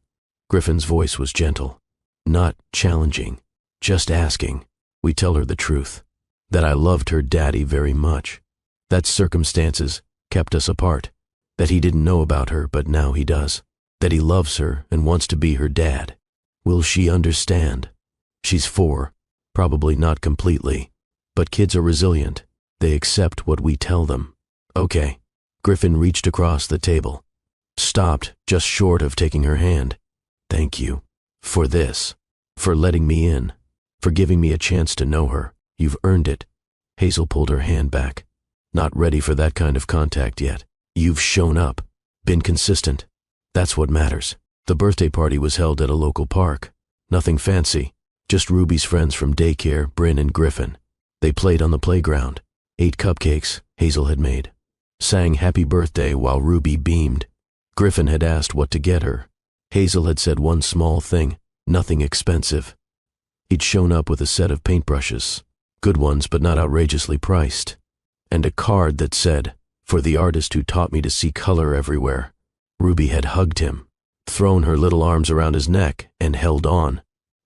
Speaker 1: Griffin's voice was gentle. Not challenging. Just asking. We tell her the truth. That I loved her daddy very much. That circumstances kept us apart. That he didn't know about her, but now he does. That he loves her and wants to be her dad. Will she understand? She's 4. Probably not completely. But kids are resilient. They accept what we tell them. Okay. Griffin reached across the table. Stopped just short of taking her hand. Thank you. For this. For letting me in. For giving me a chance to know her. You've earned it. Hazel pulled her hand back. Not ready for that kind of contact yet. You've shown up. Been consistent. That's what matters. The birthday party was held at a local park. Nothing fancy. Just Ruby's friends from daycare, Bryn and Griffin. They played on the playground. Ate cupcakes Hazel had made. Sang happy birthday while Ruby beamed. Griffin had asked what to get her. Hazel had said one small thing. Nothing expensive. He'd shown up with a set of paintbrushes. Good ones, but not outrageously priced. And a card that said, "For the artist who taught me to see color everywhere." Ruby had hugged him, thrown her little arms around his neck, and held on.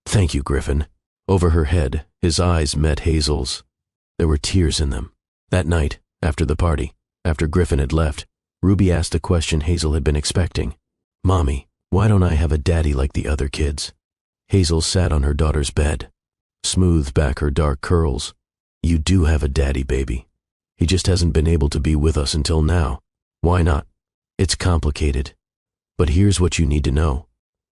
Speaker 1: Thank you, Griffin. Over her head, his eyes met Hazel's. There were tears in them. That night, after the party, after Griffin had left, Ruby asked the question Hazel had been expecting. Mommy, why don't I have a daddy like the other kids? Hazel sat on her daughter's bed, smoothed back her dark curls. You do have a daddy, baby. He just hasn't been able to be with us until now. Why not? It's complicated. But here's what you need to know.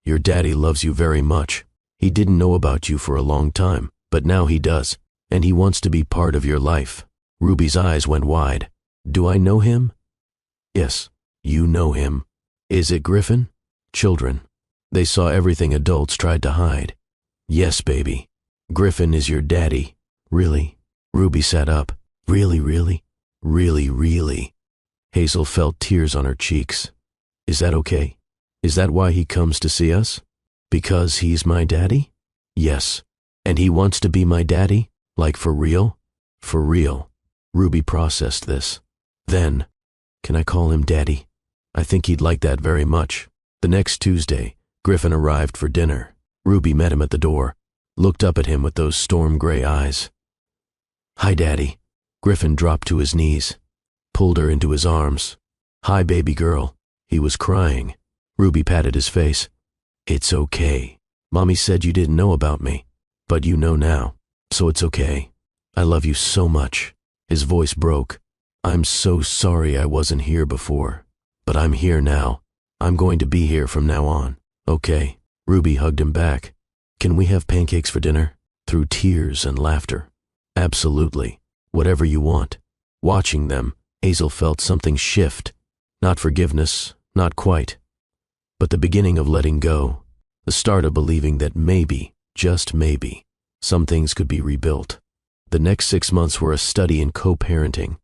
Speaker 1: Your daddy loves you very much. He didn't know about you for a long time, but now he does, and he wants to be part of your life. Ruby's eyes went wide. Do I know him? Yes, you know him. Is it Griffin? Children. They saw everything adults tried to hide. Yes, baby. Griffin is your daddy. Really? Ruby sat up. Really, really? Really, really? Hazel felt tears on her cheeks. Is that okay? Is that why he comes to see us? Because he's my daddy? Yes. And he wants to be my daddy? Like for real? For real. Ruby processed this. Then, can I call him Daddy? I think he'd like that very much. The next Tuesday, Griffin arrived for dinner. Ruby met him at the door, looked up at him with those storm-gray eyes. Hi, Daddy. Griffin dropped to his knees, pulled her into his arms. Hi, baby girl. He was crying. Ruby patted his face. It's okay. Mommy said you didn't know about me, but you know now, so it's okay. I love you so much. His voice broke. I'm so sorry I wasn't here before, but I'm here now. I'm going to be here from now on. Okay. Ruby hugged him back. Can we have pancakes for dinner? Through tears and laughter. Absolutely. Whatever you want. Watching them, Hazel felt something shift. Not forgiveness, not quite. But the beginning of letting go. The start of believing that maybe, just maybe, some things could be rebuilt. The next 6 months were a study in co-parenting.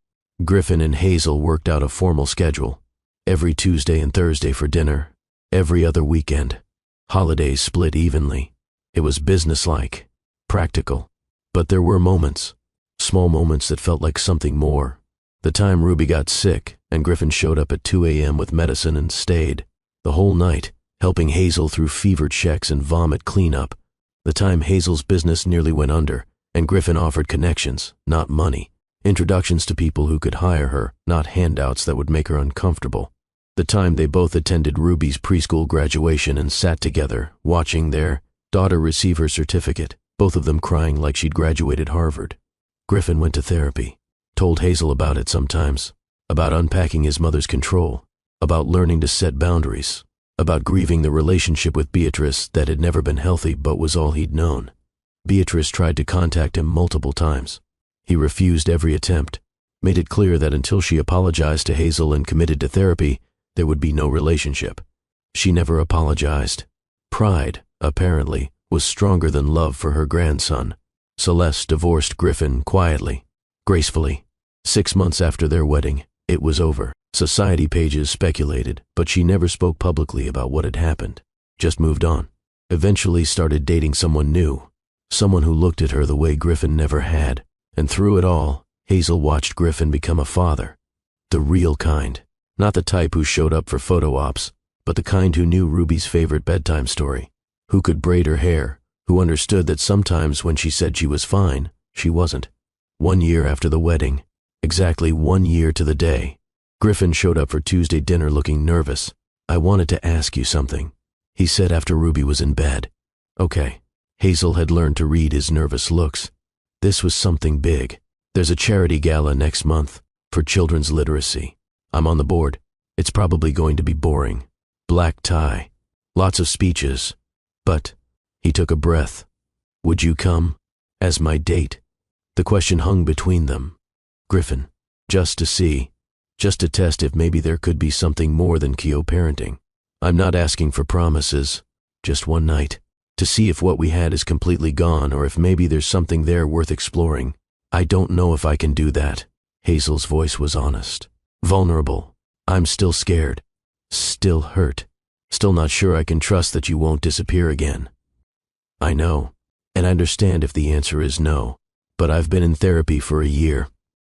Speaker 1: Griffin and Hazel worked out a formal schedule. Every Tuesday and Thursday for dinner. Every other weekend. Holidays split evenly. It was businesslike, practical. But there were moments. Small moments that felt like something more. The time Ruby got sick and Griffin showed up at 2 a.m. with medicine and stayed. The whole night, helping Hazel through fever checks and vomit cleanup. The time Hazel's business nearly went under and Griffin offered connections, not money. Introductions to people who could hire her, not handouts that would make her uncomfortable. The time they both attended Ruby's preschool graduation and sat together, watching their daughter receive her certificate, both of them crying like she'd graduated Harvard. Griffin went to therapy, told Hazel about it sometimes, about unpacking his mother's control, about learning to set boundaries, about grieving the relationship with Beatrice that had never been healthy but was all he'd known. Beatrice tried to contact him multiple times. He refused every attempt, made it clear that until she apologized to Hazel and committed to therapy, there would be no relationship. She never apologized. Pride, apparently, was stronger than love for her grandson. Celeste divorced Griffin quietly, gracefully. 6 months after their wedding, it was over. Society pages speculated, but she never spoke publicly about what had happened. Just moved on. Eventually started dating someone new, someone who looked at her the way Griffin never had. And through it all, Hazel watched Griffin become a father. The real kind. Not the type who showed up for photo ops, but the kind who knew Ruby's favorite bedtime story, who could braid her hair, who understood that sometimes when she said she was fine, she wasn't. 1 year after the wedding, exactly 1 year to the day, Griffin showed up for Tuesday dinner looking nervous. "I wanted to ask you something," he said after Ruby was in bed. "Okay." Hazel had learned to read his nervous looks. "This was something big. There's a charity gala next month for children's literacy. I'm on the board. It's probably going to be boring. Black tie, lots of speeches, but," he took a breath, "would you come as my date?" The question hung between them. Griffin, just to see, just to test if maybe there could be something more than co-parenting. "I'm not asking for promises, just one night, to see if what we had is completely gone or if maybe there's something there worth exploring. I don't know if I can do that." Hazel's voice was honest, vulnerable. "I'm still scared, still hurt, still not sure I can trust that you won't disappear again." "I know, and I understand if the answer is no, but I've been in therapy for a year.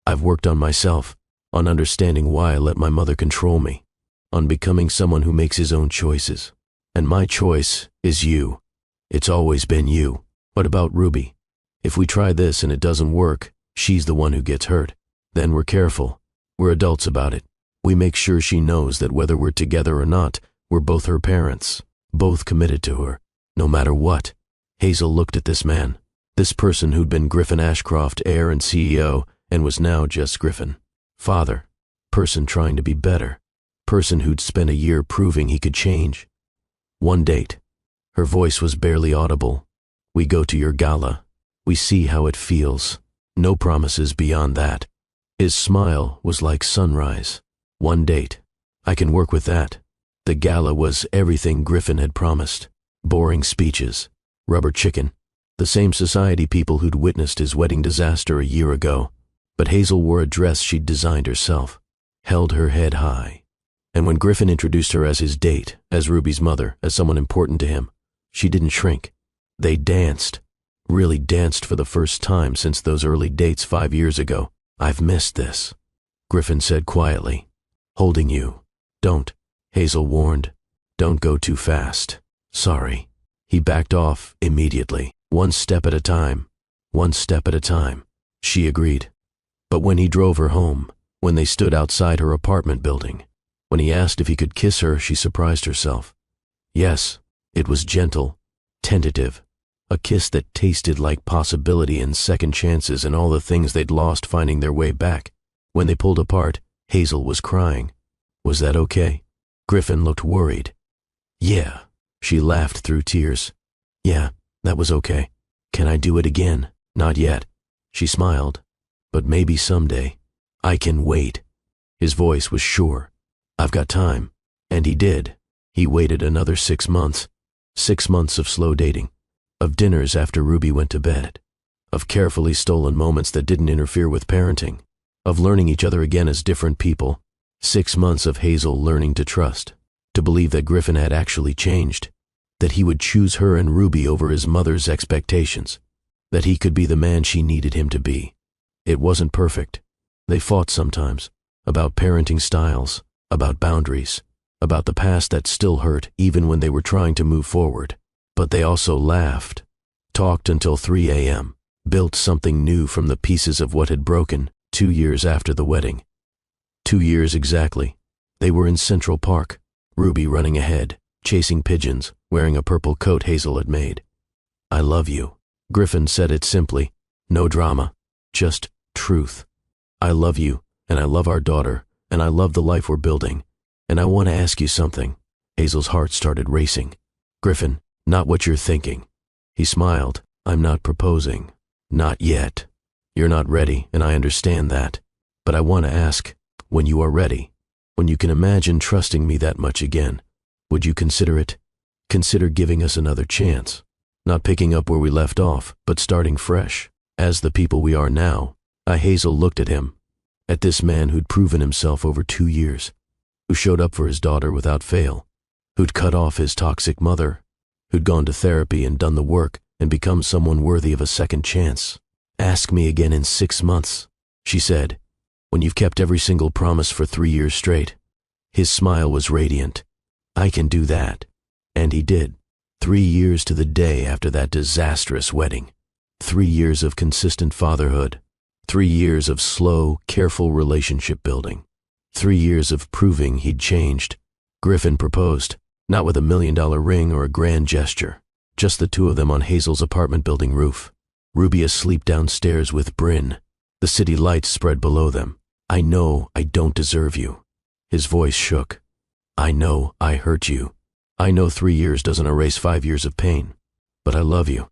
Speaker 1: I've worked on myself, on understanding why I let my mother control me, on becoming someone who makes his own choices. And my choice is you. It's always been you. What about Ruby? If we try this and it doesn't work, she's the one who gets hurt. Then we're careful. We're adults about it. We make sure she knows that whether we're together or not, we're both her parents, both committed to her, no matter what." Hazel looked at this man, this person who'd been Griffin Ashcroft, heir and CEO, and was now just Griffin. Father, person trying to be better, person who'd spent a year proving he could change. "One date." Her voice was barely audible. "We go to your gala. We see how it feels. No promises beyond that." His smile was like sunrise. "One date. I can work with that." The gala was everything Griffin had promised. Boring speeches, rubber chicken, the same society people who'd witnessed his wedding disaster a year ago. But Hazel wore a dress she'd designed herself, held her head high. And when Griffin introduced her as his date, as Ruby's mother, as someone important to him, she didn't shrink. They danced, really danced for the first time since those early dates 5 years ago. "I've missed this," Griffin said quietly. "Holding you. Don't," Hazel warned. "Don't go too fast. Sorry." He backed off immediately. "One step at a time. One step at a time," she agreed. But when he drove her home, when they stood outside her apartment building, when he asked if he could kiss her, she surprised herself. Yes, it was gentle, tentative, a kiss that tasted like possibility and second chances and all the things they'd lost finding their way back. When they pulled apart, Hazel was crying. "Was that okay?" Griffin looked worried. "Yeah," she laughed through tears. "Yeah, that was okay. Can I do it again?" "Not yet." She smiled. "But maybe someday. I can wait." His voice was sure. "I've got time." And he did. He waited another 6 months. 6 months of slow dating, of dinners after Ruby went to bed, of carefully stolen moments that didn't interfere with parenting, of learning each other again as different people. 6 months of Hazel learning to trust, to believe that Griffin had actually changed, that he would choose her and Ruby over his mother's expectations, that he could be the man she needed him to be. It wasn't perfect. They fought sometimes, about parenting styles, about boundaries, about the past that still hurt even when they were trying to move forward. But they also laughed, talked until 3 a.m., built something new from the pieces of what had broken 2 years after the wedding. 2 years exactly. They were in Central Park, Ruby running ahead, chasing pigeons, wearing a purple coat Hazel had made. "I love you." Griffin said it simply, no drama, just truth. "I love you, and I love our daughter, and I love the life we're building, and I want to ask you something. Hazel's heart started racing. Griffin, not what you're thinking. He smiled. I'm not proposing. Not yet. You're not ready, and I understand that. But I want to ask, when you are ready, when you can imagine trusting me that much again, would you consider it? Consider giving us another chance. Not picking up where we left off, but starting fresh. As the people we are now. Hazel looked at him. At this man who'd proven himself over 2 years. Who showed up for his daughter without fail. Who'd cut off his toxic mother. Who'd gone to therapy and done the work and become someone worthy of a second chance. Ask me again in 6 months, she said, when you've kept every single promise for 3 years straight. His smile was radiant. I can do that. And he did. 3 years to the day after that disastrous wedding. 3 years of consistent fatherhood. 3 years of slow, careful relationship building. 3 years of proving he'd changed. Griffin proposed, not with $1 million ring or a grand gesture. Just the two of them on Hazel's apartment building roof. Ruby asleep downstairs with Bryn. The city lights spread below them. I know I don't deserve you. His voice shook. I know I hurt you. I know 3 years doesn't erase 5 years of pain. But I love you.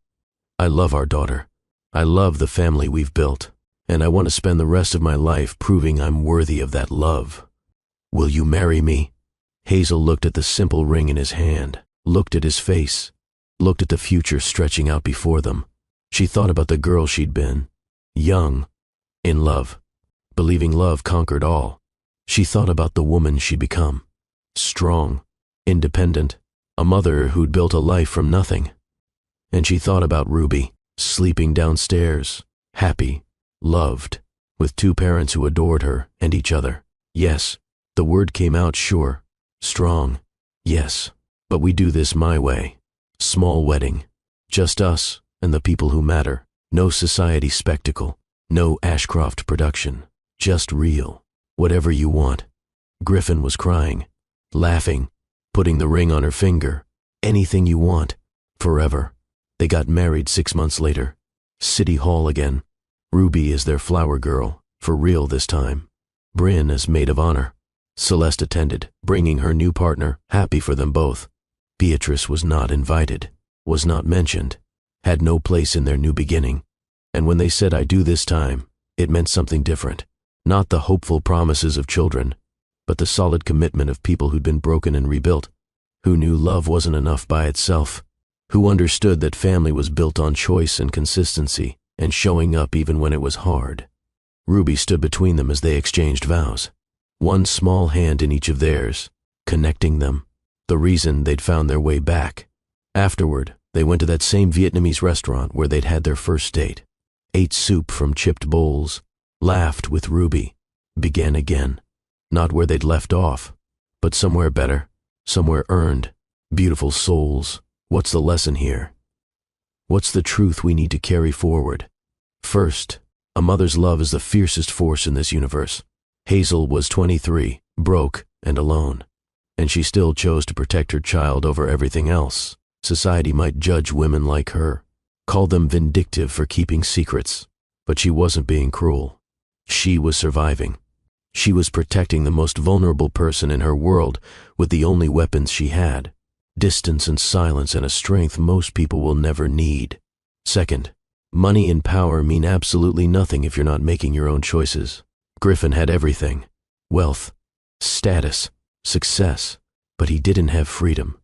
Speaker 1: I love our daughter. I love the family we've built. And I want to spend the rest of my life proving I'm worthy of that love. Will you marry me? Hazel looked at the simple ring in his hand, looked at his face, looked at the future stretching out before them. She thought about the girl she'd been, young, in love, believing love conquered all. She thought about the woman she'd become, strong, independent, a mother who'd built a life from nothing. And she thought about Ruby, sleeping downstairs, happy, loved, with 2 parents who adored her and each other. Yes, the word came out sure, strong, yes, but we do this my way. Small wedding, just us and the people who matter. No society spectacle, no Ashcroft production, just real, whatever you want. Griffin was crying, laughing, putting the ring on her finger. Anything you want, forever. They got married 6 months later. City Hall again. Ruby is their flower girl, for real this time. Bryn as maid of honor. Celeste attended, bringing her new partner, happy for them both. Beatrice was not invited, was not mentioned, had no place in their new beginning. And when they said I do this time, it meant something different. Not the hopeful promises of children, but the solid commitment of people who'd been broken and rebuilt, who knew love wasn't enough by itself, who understood that family was built on choice and consistency and showing up even when it was hard. Ruby stood between them as they exchanged vows. One small hand in each of theirs, connecting them, the reason they'd found their way back. Afterward, they went to that same Vietnamese restaurant where they'd had their first date, ate soup from chipped bowls, laughed with Ruby, began again, not where they'd left off, but somewhere better, somewhere earned. Beautiful souls, what's the lesson here? What's the truth we need to carry forward? First, a mother's love is the fiercest force in this universe. Hazel was 23, broke and alone, and she still chose to protect her child over everything else. Society might judge women like her, call them vindictive for keeping secrets, but she wasn't being cruel. She was surviving. She was protecting the most vulnerable person in her world with the only weapons she had, distance and silence and a strength most people will never need. Second, money and power mean absolutely nothing if you're not making your own choices. Griffin had everything, wealth, status, success, but he didn't have freedom.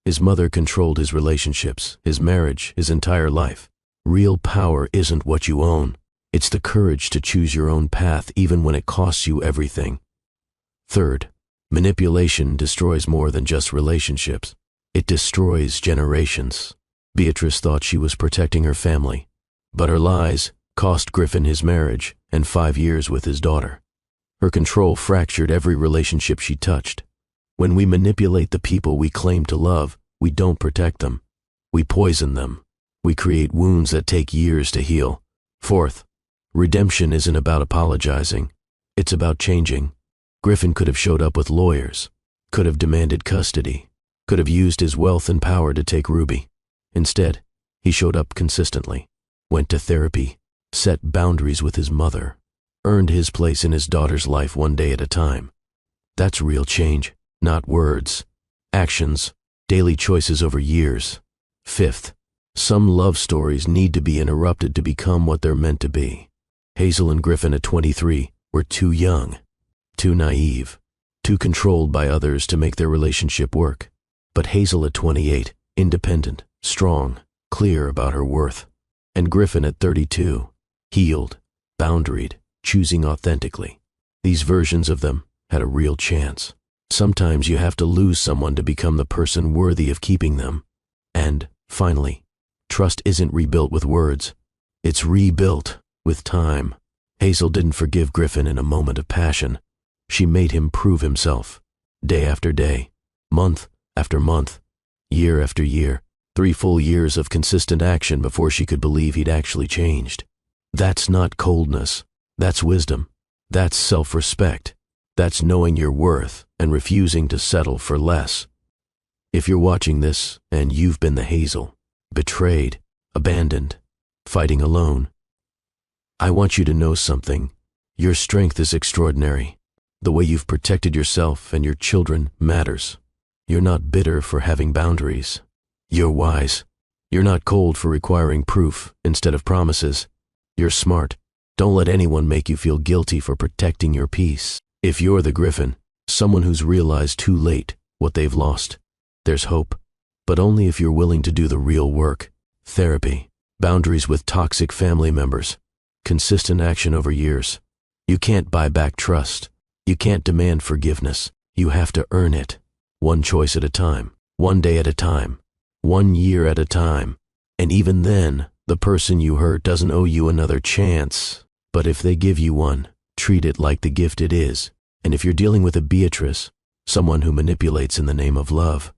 Speaker 1: His mother controlled his relationships, his marriage, his entire life. Real power isn't what you own. It's the courage to choose your own path even when it costs you everything. Third, manipulation destroys more than just relationships. It destroys generations. Beatrice thought she was protecting her family, but her lies cost Griffin his marriage and 5 years with his daughter. Her control fractured every relationship she touched. When we manipulate the people we claim to love, we don't protect them. We poison them. We create wounds that take years to heal. Fourth, redemption isn't about apologizing. It's about changing. Griffin could have showed up with lawyers, could have demanded custody, could have used his wealth and power to take Ruby. Instead, he showed up consistently, went to therapy, set boundaries with his mother, earned his place in his daughter's life one day at a time. That's real change, not words. Actions, daily choices over years. Fifth, some love stories need to be interrupted to become what they're meant to be. Hazel and Griffin at 23 were too young, too naive, too controlled by others to make their relationship work. But Hazel at 28, independent, strong, clear about her worth. And Griffin at 32, healed, boundaried, choosing authentically. These versions of them had a real chance. Sometimes you have to lose someone to become the person worthy of keeping them. And, finally, trust isn't rebuilt with words. It's rebuilt with time. Hazel didn't forgive Griffin in a moment of passion. She made him prove himself, day after day, month after month, year after year, 3 full years of consistent action before she could believe he'd actually changed. That's not coldness. That's wisdom. That's self-respect. That's knowing your worth and refusing to settle for less. If you're watching this and you've been the Hazel, betrayed, abandoned, fighting alone, I want you to know something. Your strength is extraordinary. The way you've protected yourself and your children matters. You're not bitter for having boundaries. You're wise. You're not cold for requiring proof instead of promises. You're smart. Don't let anyone make you feel guilty for protecting your peace. If you're the Griffin, someone who's realized too late what they've lost, there's hope. But only if you're willing to do the real work. Therapy, boundaries with toxic family members, consistent action over years. You can't buy back trust. You can't demand forgiveness. You have to earn it. One choice at a time, one day at a time, 1 year at a time. And even then, the person you hurt doesn't owe you another chance. But if they give you one, treat it like the gift it is. And if you're dealing with a Beatrice, someone who manipulates in the name of love,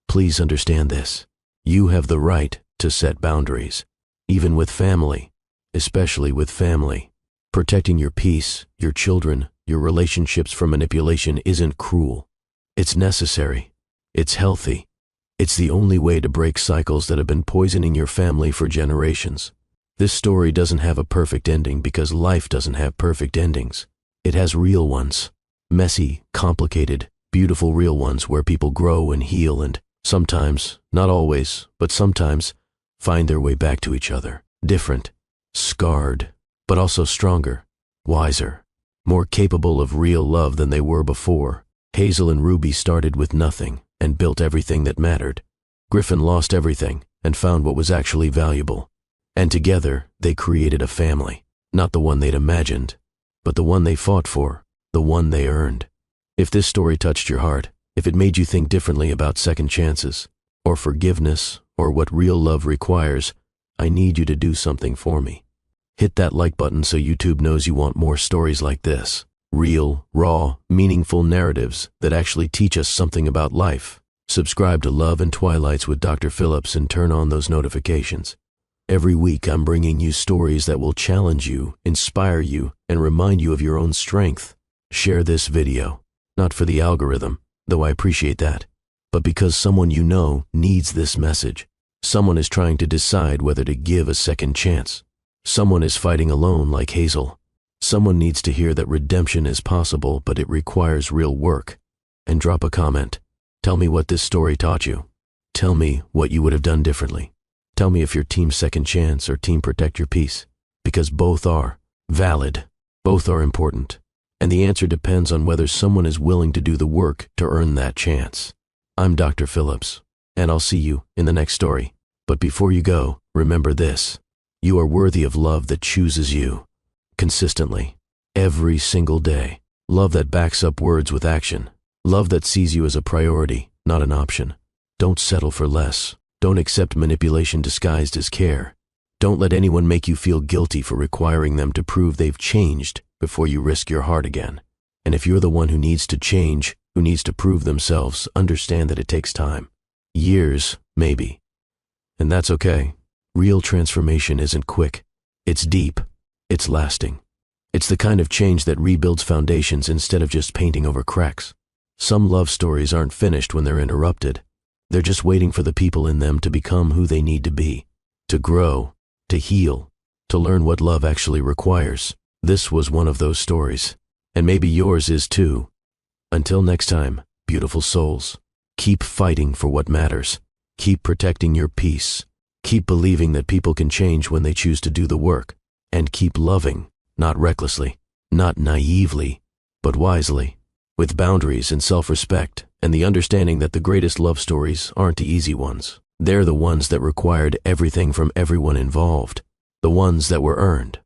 Speaker 1: please understand this. You have the right to set boundaries, even with family, especially with family. Protecting your peace, your children, your relationships from manipulation isn't cruel. It's necessary. It's healthy. It's the only way to break cycles that have been poisoning your family for generations. This story doesn't have a perfect ending because life doesn't have perfect endings. It has real ones. Messy, complicated, beautiful real ones where people grow and heal and sometimes, not always, but sometimes, find their way back to each other. Different, scarred, but also stronger, wiser, more capable of real love than they were before. Hazel and Ruby started with nothing and built everything that mattered. Griffin lost everything and found what was actually valuable. And together, they created a family, not the one they'd imagined, but the one they fought for, the one they earned. If this story touched your heart, if it made you think differently about second chances, or forgiveness, or what real love requires, I need you to do something for me. Hit that like button so YouTube knows you want more stories like this. Real, raw, meaningful narratives that actually teach us something about life. Subscribe to Love and Twilights with Dr. Phillips and turn on those notifications. Every week I'm bringing you stories that will challenge you, inspire you, and remind you of your own strength. Share this video, not for the algorithm, though I appreciate that, but because someone you know needs this message. Someone is trying to decide whether to give a second chance. Someone is fighting alone like Hazel. Someone needs to hear that redemption is possible, but it requires real work. And drop a comment. Tell me what this story taught you. Tell me what you would have done differently. Tell me if you're team second chance or team protect your peace. Because both are valid. Both are important. And the answer depends on whether someone is willing to do the work to earn that chance. I'm Dr. Phillips, and I'll see you in the next story. But before you go, remember this. You are worthy of love that chooses you. Consistently, every single day. Love that backs up words with action. Love that sees you as a priority, not an option. Don't settle for less. Don't accept manipulation disguised as care. Don't let anyone make you feel guilty for requiring them to prove they've changed before you risk your heart again. And if you're the one who needs to change, who needs to prove themselves, understand that it takes time. Years, maybe. And that's okay. Real transformation isn't quick. It's deep. It's lasting. It's the kind of change that rebuilds foundations instead of just painting over cracks. Some love stories aren't finished when they're interrupted. They're just waiting for the people in them to become who they need to be, to grow, to heal, to learn what love actually requires. This was one of those stories, and maybe yours is too. Until next time, beautiful souls, Keep fighting for what matters. Keep protecting your peace. Keep believing that people can change when they choose to do the work. And keep loving, not recklessly, not naively, but wisely, with boundaries and self-respect, and the understanding that the greatest love stories aren't the easy ones. They're the ones that required everything from everyone involved, the ones that were earned,